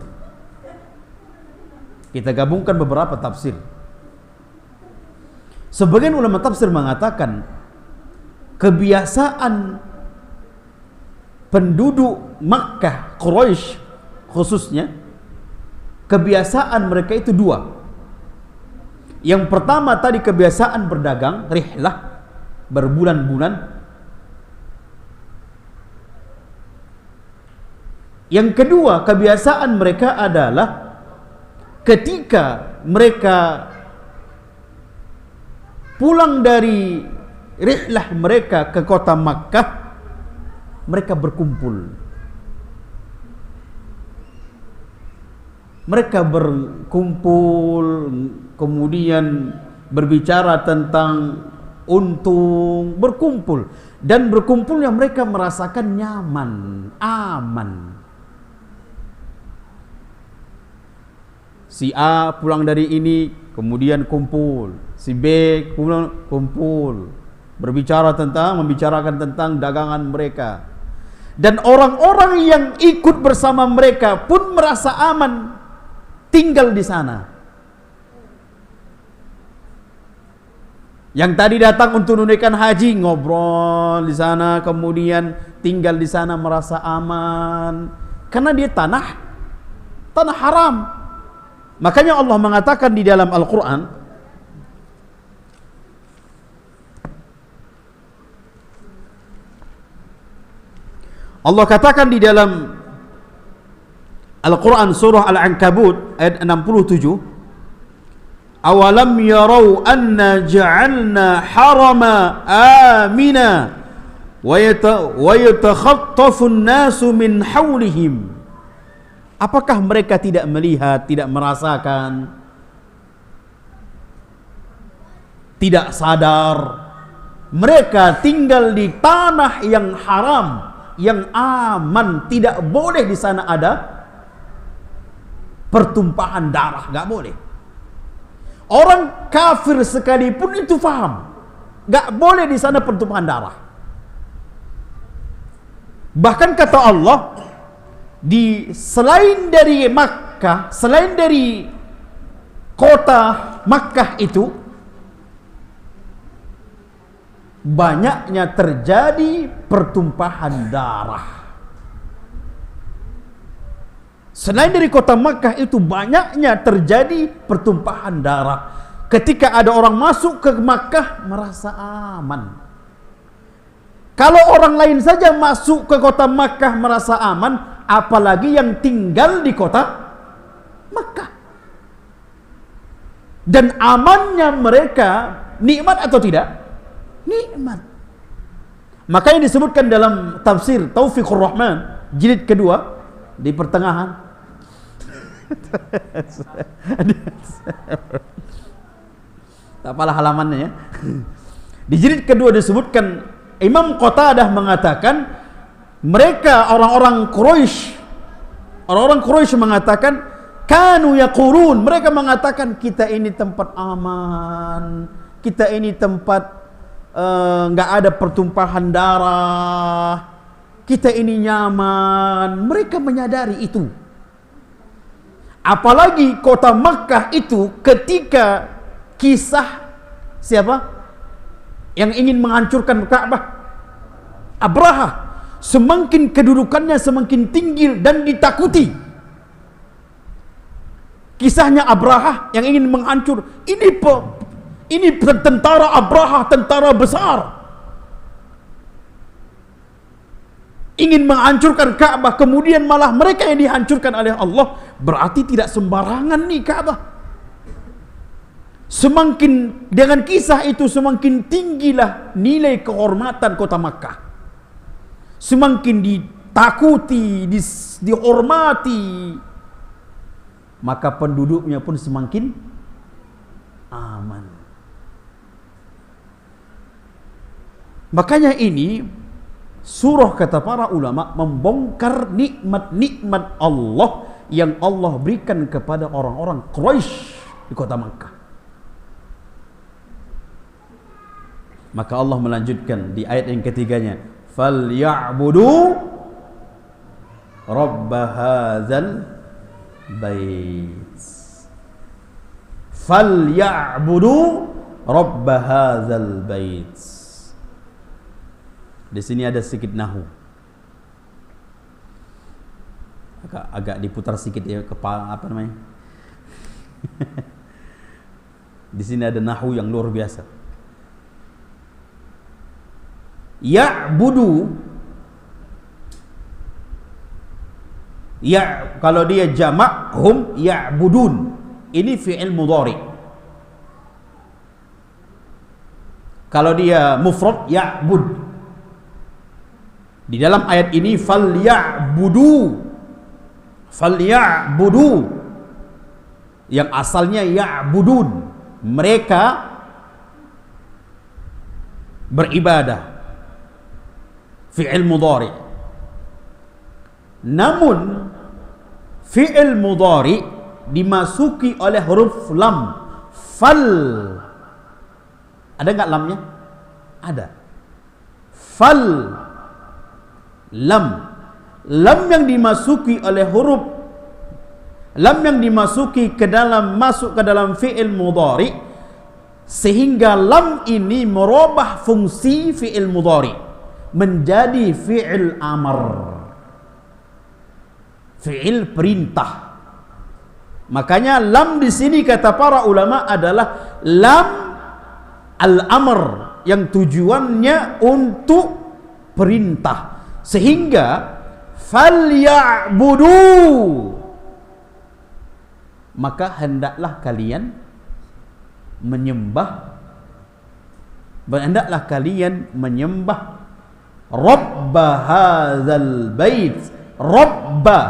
Kita gabungkan beberapa tafsir. Sebagian ulama tafsir mengatakan kebiasaan penduduk Makkah, Quraisy khususnya, kebiasaan mereka itu dua. Yang pertama tadi kebiasaan berdagang, rihlah, berbulan-bulan. Yang kedua kebiasaan mereka adalah ketika mereka pulang dari rihlah mereka ke kota Makkah, mereka berkumpul. Mereka berkumpul, kemudian berbicara tentang untung, berkumpul. Dan berkumpulnya mereka merasakan nyaman, aman. Si A pulang dari ini, kemudian kumpul. Si B pulang, kumpul. Membicarakan tentang dagangan mereka. Dan orang-orang yang ikut bersama mereka pun merasa aman tinggal di sana. Yang tadi datang untuk menunaikan haji, ngobrol di sana, kemudian tinggal di sana merasa aman. Karena dia tanah haram. Makanya Allah mengatakan di dalam Al-Quran, Allah katakan di dalam Al-Quran surah Al-Ankabut ayat 67, awalam yarau anna ja'alna harama amina wa yatakhattafu an-nasu min hawlihim. Apakah mereka tidak melihat, tidak merasakan, tidak sadar mereka tinggal di tanah yang haram, yang aman, tidak boleh di sana ada pertumpahan darah, nggak boleh. Orang kafir sekalipun itu faham, nggak boleh di sana pertumpahan darah. Bahkan kata Allah, selain dari Makkah, selain dari kota Makkah itu, banyaknya terjadi pertumpahan darah. Selain dari kota Makkah itu banyaknya terjadi pertumpahan darah. Ketika ada orang masuk ke Makkah merasa aman. Kalau orang lain saja masuk ke kota Makkah merasa aman, apalagi yang tinggal di kota Makkah. Dan amannya mereka nikmat atau tidak? Nikmat. Makanya disebutkan dalam tafsir Taufiqur Rahman jilid kedua di pertengahan. Tak apalah halamannya ya. Di jilid kedua disebutkan, Imam Qatadah mengatakan, mereka orang-orang Quraisy mengatakan, kanu yaqulun, mereka mengatakan, kita ini tempat aman, kita ini tempat enggak ada pertumpahan darah, kita ini nyaman. Mereka menyadari itu. Apalagi kota Makkah itu ketika kisah siapa yang ingin menghancurkan Ka'bah? Abraha. Semakin kedudukannya semakin tinggi dan ditakuti. Kisahnya Abraha yang ingin menghancur. Ini tentara Abraha, tentara besar, ingin menghancurkan Ka'bah, kemudian malah mereka yang dihancurkan oleh Allah. Berarti tidak sembarangan nih Ka'bah. Semakin dengan kisah itu semakin tinggilah nilai kehormatan kota Makkah. Semakin ditakuti, dihormati, maka penduduknya pun semakin aman. Makanya ini surah, kata para ulama, membongkar nikmat-nikmat Allah yang Allah berikan kepada orang-orang Quraisy di kota Makkah. Maka Allah melanjutkan di ayat yang ketiganya, falya'budu rabb hadzal bait. Falya'budu rabb hadzal bait. Di sini ada sedikit nahu. Agak diputar sedikit ya kepala, apa namanya? Di sini ada nahu yang luar biasa. Ya'budu, ya, kalau dia jamak hum ya'budun, ini fi'il mudhari. Kalau dia mufrad ya'bud. Di dalam ayat ini falya'budu yang asalnya ya'budun, mereka beribadah, fi'il mudhari. Namun fi'il mudhari dimasuki oleh huruf lam, fal. Ada enggak lamnya? Ada. Fal, lam yang dimasuki oleh huruf lam yang dimasuki masuk ke dalam fi'il mudhari, sehingga lam ini merubah fungsi fi'il mudhari menjadi fi'il amr, fi'il perintah. Makanya lam di sini kata para ulama adalah lam al-amr yang tujuannya untuk perintah. Sehingga falya'budu, maka hendaklah kalian menyembah, Rabba hadzal bait. Rabba,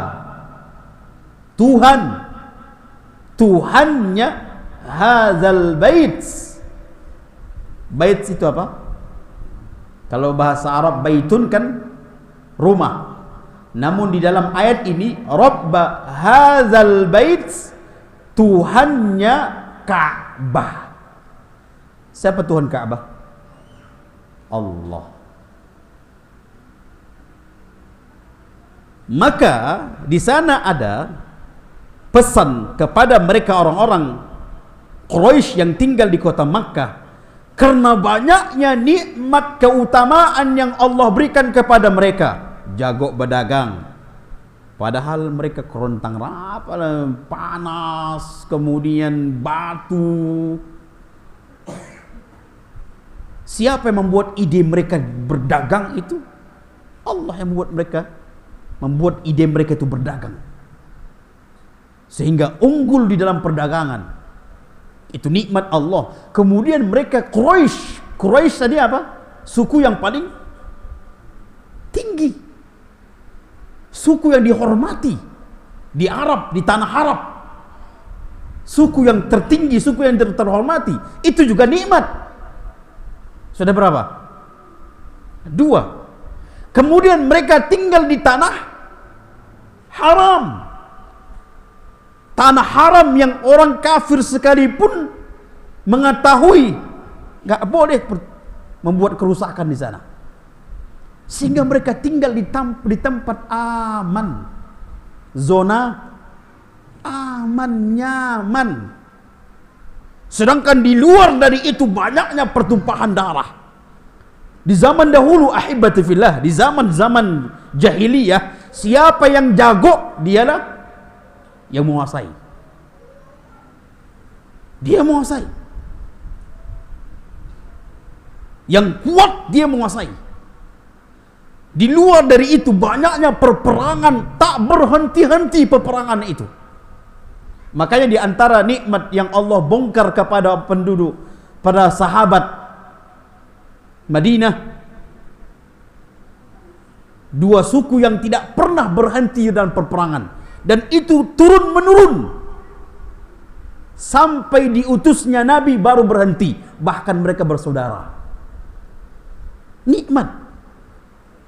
Tuhannya hadzal bait. Bait itu apa? Kalau bahasa Arab baitun kan rumah. Namun di dalam ayat ini Rabba hadzal bait, Tuhannya Ka'bah. Siapa Tuhan Ka'bah? Allah. Maka di sana ada pesan kepada mereka orang-orang Quraisy yang tinggal di kota Makkah, karena banyaknya nikmat keutamaan yang Allah berikan kepada mereka. Jago berdagang, padahal mereka kerontang panas, kemudian batu. Siapa yang membuat ide mereka berdagang itu? Allah yang membuat ide mereka itu berdagang, sehingga unggul di dalam perdagangan. Itu nikmat Allah. Kemudian mereka Quraisy tadi apa? Suku yang paling tinggi, suku yang dihormati di Arab, di tanah Arab, suku yang tertinggi, suku yang terhormati. Itu juga nikmat. Sudah berapa? 2. Kemudian mereka tinggal di tanah haram. Tanah haram yang orang kafir sekalipun mengetahui enggak boleh membuat kerusakan di sana. Sehingga mereka tinggal di tempat aman. Zona aman, nyaman. Sedangkan di luar dari itu banyaknya pertumpahan darah. Di zaman dahulu, ahibati fillah, di zaman-zaman jahiliyah, siapa yang jago, dialah yang menguasai. Dia menguasai. Yang kuat dia menguasai. Di luar dari itu banyaknya perperangan, tak berhenti-henti peperangan itu. Makanya di antara nikmat yang Allah bongkar kepada penduduk, pada sahabat Madinah, 2 suku yang tidak pernah berhenti dalam perperangan, dan itu turun menurun sampai diutusnya Nabi baru berhenti. Bahkan mereka bersaudara. Nikmat.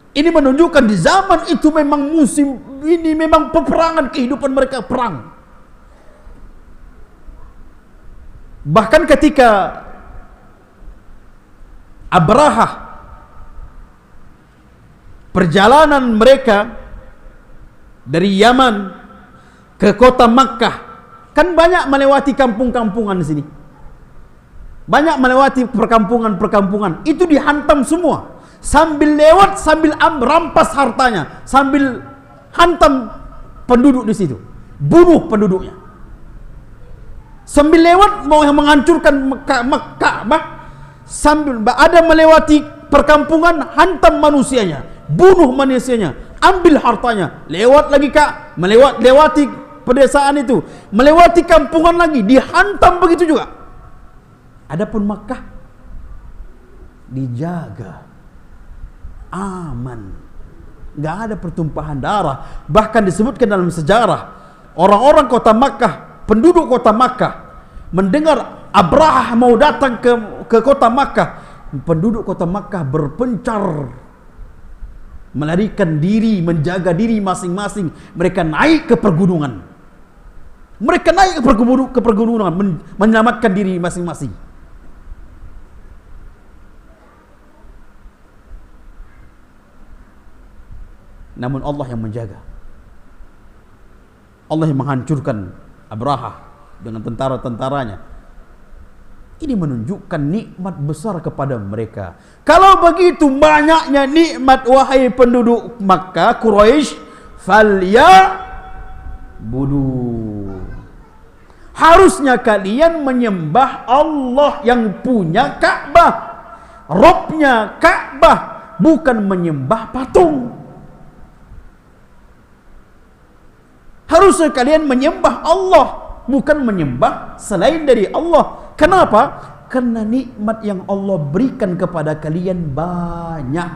Ini menunjukkan di zaman itu memang musim ini, memang peperangan, kehidupan mereka perang. Bahkan ketika Abraha, perjalanan mereka dari Yaman ke kota Makkah, kan banyak melewati kampung-kampungan di sini. Banyak melewati perkampungan-perkampungan. Itu dihantam semua. Sambil lewat, sambil rampas hartanya, sambil hantam penduduk di situ, bunuh penduduknya. Sambil lewat mau menghancurkan Ka'bah, sambil ada melewati perkampungan, hantam manusianya, bunuh manusianya, ambil hartanya, lewat lagi melewati pedesaan itu, melewati kampungan lagi, dihantam begitu juga. Adapun Makkah dijaga aman, nggak ada pertumpahan darah. Bahkan disebutkan dalam sejarah, orang-orang kota Makkah, penduduk kota Makkah, mendengar Abraha mau datang ke kota Makkah, penduduk kota Makkah berpencar, melarikan diri, menjaga diri masing-masing. Mereka naik ke pergunungan. Mereka naik ke pergunungan, menyelamatkan diri masing-masing. Namun Allah yang menjaga. Allah yang menghancurkan Abraha dengan tentara-tentaranya. Ini menunjukkan nikmat besar kepada mereka. Kalau begitu banyaknya nikmat, wahai penduduk Makkah, Quraisy, falyabudu. Harusnya kalian menyembah Allah yang punya Ka'bah, Robnya Ka'bah, bukan menyembah patung. Harusnya kalian menyembah Allah, bukan menyembah selain dari Allah. Kenapa? Karena nikmat yang Allah berikan kepada kalian banyak.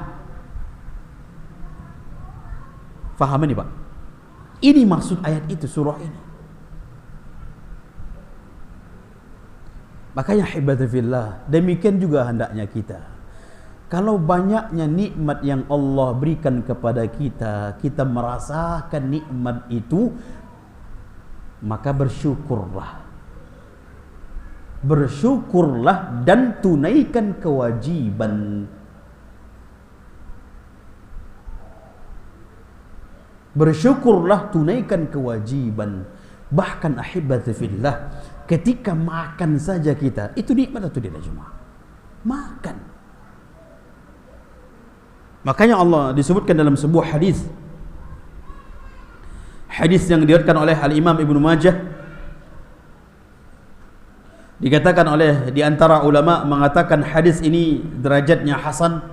Faham ini Pak? Ini maksud ayat itu, surah ini. Makanya hibadillah, demikian juga hendaknya kita. Kalau banyaknya nikmat yang Allah berikan kepada kita, kita merasakan nikmat itu, maka bersyukurlah. Bersyukurlah dan tunaikan kewajiban. Bersyukurlah, tunaikan kewajiban. Bahkan ahibati fillah, ketika makan saja kita, itu nikmat atau tidak cuma makan. Makanya Allah disebutkan dalam sebuah hadis yang diriwayatkan oleh Al-Imam Ibnu Majah, dikatakan oleh di antara ulama mengatakan hadis ini derajatnya hasan,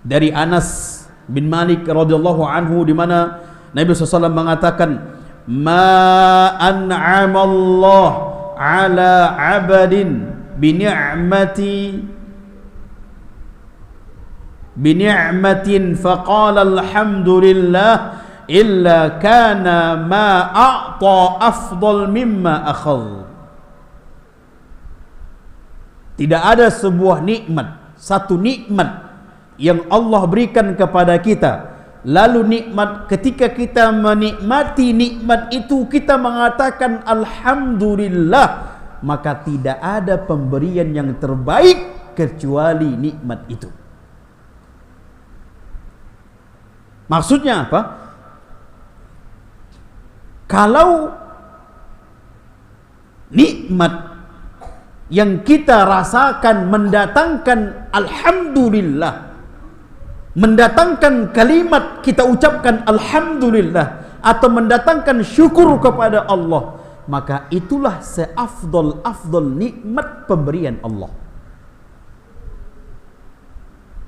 dari Anas bin Malik radhiyallahu anhu, di mana Nabi SAW mengatakan, ma an'ama Allah ala 'abadin bi ni'matin faqala alhamdulillah illa kana ma a'ta afdal mimma akhadh. Tidak ada sebuah nikmat satu nikmat yang Allah berikan kepada kita, lalu nikmat, ketika kita menikmati nikmat itu kita mengatakan alhamdulillah, maka tidak ada pemberian yang terbaik kecuali nikmat itu. Maksudnya apa? Kalau nikmat yang kita rasakan mendatangkan alhamdulillah, mendatangkan kalimat kita ucapkan alhamdulillah, atau mendatangkan syukur kepada Allah, maka itulah seafdol nikmat pemberian Allah.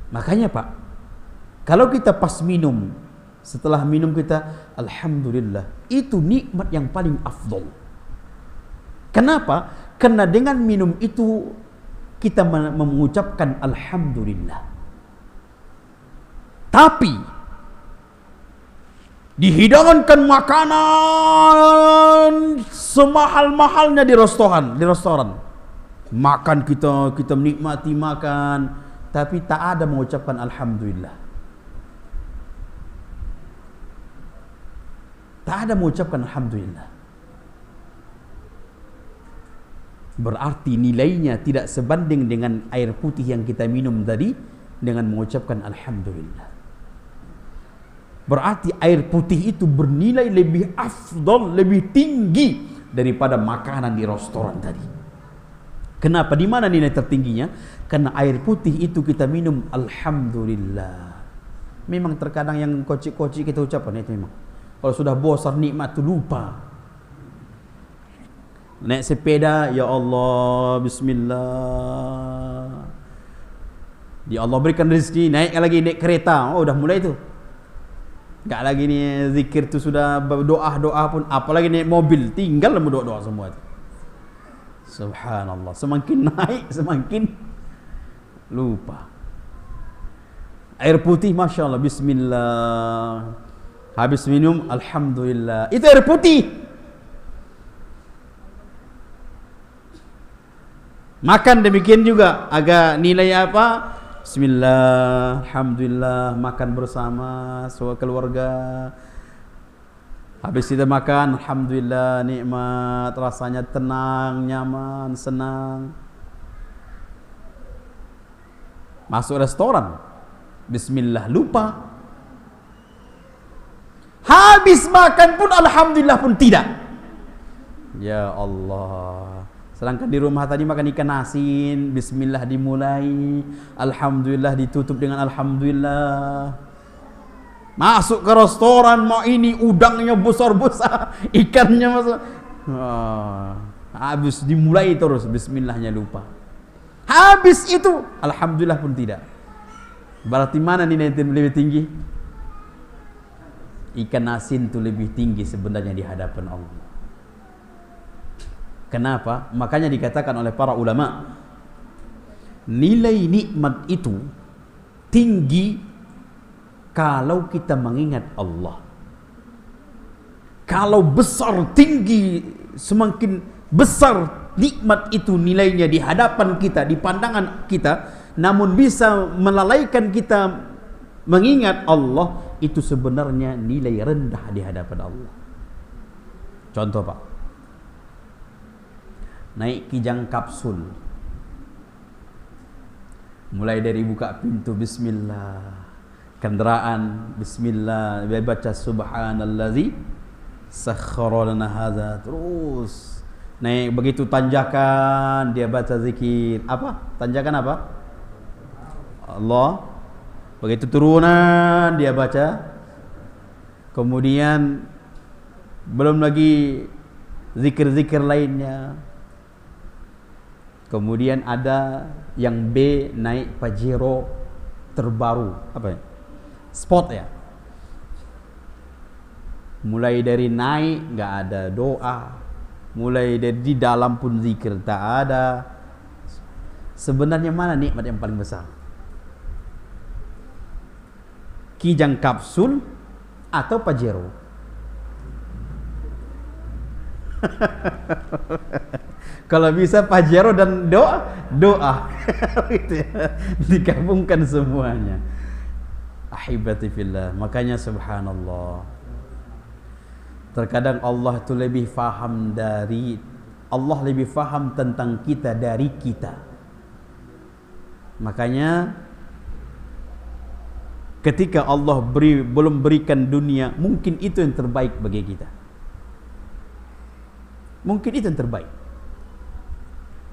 Makanya Pak, kalau kita pas minum, setelah minum kita alhamdulillah, itu nikmat yang paling afdol. Kenapa? Karena dengan minum itu kita mengucapkan alhamdulillah. Tapi dihidangkan makanan semahal-mahalnya di restoran. Makan kita menikmati makan, tapi tak ada mengucapkan alhamdulillah. Tak ada mengucapkan alhamdulillah. Berarti nilainya tidak sebanding dengan air putih yang kita minum tadi dengan mengucapkan alhamdulillah. Berarti air putih itu bernilai lebih afdal, lebih tinggi daripada makanan di restoran tadi. Kenapa? Di mana nilai tertingginya? Karena air putih itu kita minum alhamdulillah. Memang terkadang yang kocik-kocik kita ucapkan itu memang. Kalau sudah bosan nikmat itu lupa. Naik sepeda, ya Allah, bismillah. Ya Allah berikan rezeki, naik lagi naik kereta. Oh, udah mulai tu. Enggak lagi ni zikir tu sudah doa pun, apalagi naik mobil, tinggal doa semua tu. Subhanallah, semakin naik semakin lupa. Air putih Masya Allah, bismillah. Habis minum alhamdulillah. Itu air putih. Makan demikian juga, agak nilai apa? Bismillah, alhamdulillah, makan bersama keluarga. Habis kita makan, alhamdulillah, nikmat, rasanya tenang, nyaman, senang. Masuk restoran, bismillah, lupa. Habis makan pun alhamdulillah pun tidak. Ya Allah. Sedangkan di rumah tadi makan ikan asin, bismillah dimulai, alhamdulillah ditutup dengan alhamdulillah. Masuk ke restoran, mau ini udangnya besar-besar, ikannya masuk. Habis dimulai terus, bismillahnya lupa. Habis itu, alhamdulillah pun tidak. Berarti mana nilai lebih tinggi? Ikan asin itu lebih tinggi sebenarnya di hadapan Allah. Kenapa? Makanya dikatakan oleh para ulama, nilai nikmat itu tinggi kalau kita mengingat Allah. Kalau besar, tinggi, semakin besar nikmat itu nilainya di hadapan kita, di pandangan kita, namun bisa melalaikan kita mengingat Allah, itu sebenarnya nilai rendah di hadapan Allah. Contoh Pak, naik kijang kapsul, mulai dari buka pintu bismillah, kendaraan bismillah, baca subhanallazi sakhkhara lana hadza, terus naik begitu tanjakan dia baca zikir apa? Tanjakan apa? Allah. Begitu turunan dia baca, kemudian belum lagi zikir-zikir lainnya. Kemudian ada yang B, naik Pajero terbaru, apa ya? Sport ya. Mulai dari naik nggak ada doa, mulai dari di dalam pun zikir tak ada. Sebenarnya mana nikmat yang paling besar? Kijang kapsul atau Pajero? Kalau bisa Pajero dan doa gitu ya. Digabungkan semuanya. Ahibati fillah. Makanya subhanallah, terkadang Allah itu lebih faham lebih faham tentang kita dari kita. Makanya ketika Allah belum berikan dunia, mungkin itu yang terbaik bagi kita. Mungkin itu yang terbaik.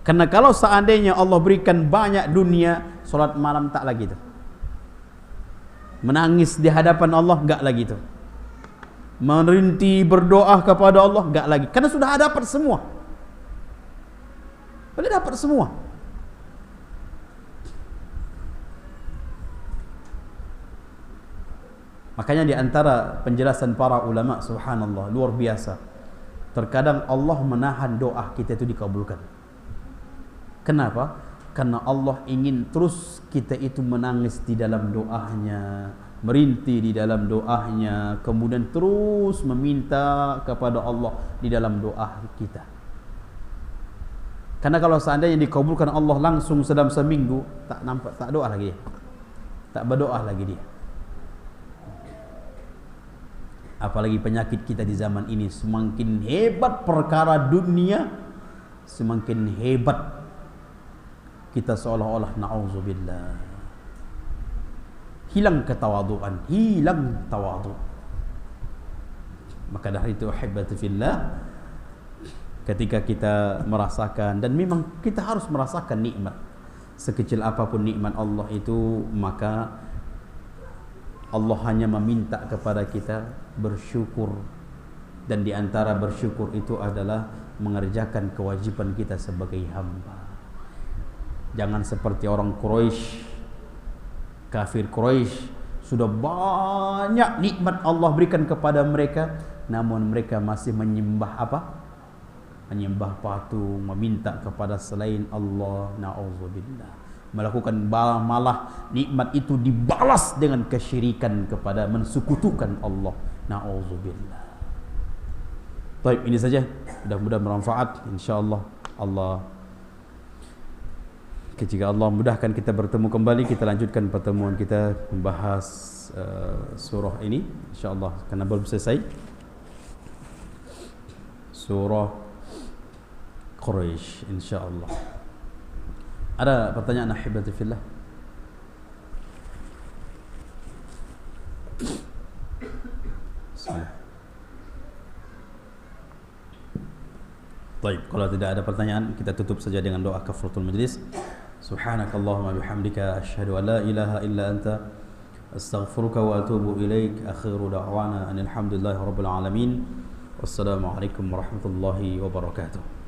Karena kalau seandainya Allah berikan banyak dunia, solat malam tak lagi itu. Menangis di hadapan Allah enggak lagi itu. Merintih berdoa kepada Allah enggak lagi. Karena sudah dapat semua. Sudah dapat semua. Makanya di antara penjelasan para ulama, subhanallah, luar biasa. Terkadang Allah menahan doa kita itu dikabulkan. Kenapa? Karena Allah ingin terus kita itu menangis di dalam doanya, merintih di dalam doanya, kemudian terus meminta kepada Allah di dalam doa kita. Karena kalau seandainya dikabulkan Allah langsung dalam seminggu, tak doa lagi dia. Tak berdoa lagi dia. Apalagi penyakit kita di zaman ini, semakin hebat perkara dunia, semakin hebat kita seolah-olah, na'udzubillah, hilang ketawaduan, hilang tawadu. Maka dari itu ahibati fillah, ketika kita merasakan, dan memang kita harus merasakan nikmat, sekecil apapun nikmat Allah itu, maka Allah hanya meminta kepada kita bersyukur. Dan di antara bersyukur itu adalah mengerjakan kewajiban kita sebagai hamba. Jangan seperti orang Quraisy, kafir Quraisy, sudah banyak nikmat Allah berikan kepada mereka, namun mereka masih menyembah apa? Menyembah patung, meminta kepada selain Allah. Na'udzubillah. Melakukan malah nikmat itu dibalas dengan kesyirikan kepada, mensekutukan Allah. Na'udzubillah. Baik, ini saja. Mudah-mudahan bermanfaat. InsyaAllah Allah, jika Allah mudahkan kita bertemu kembali, kita lanjutkan pertemuan kita membahas surah ini, insyaAllah, karena belum selesai. Surah Quraisy, insyaAllah. Ada pertanyaan ahibati fillah? Baik, kalau tidak ada pertanyaan, kita tutup saja dengan doa kafaratul majlis. Subhanakallahumma bihamdika asyhadu an la ilaha illa anta astaghfiruka wa atubu ilaik. Akhiru da'wana alhamdulillahi rabbil alamin. Wassalamualaikum warahmatullahi wabarakatuh.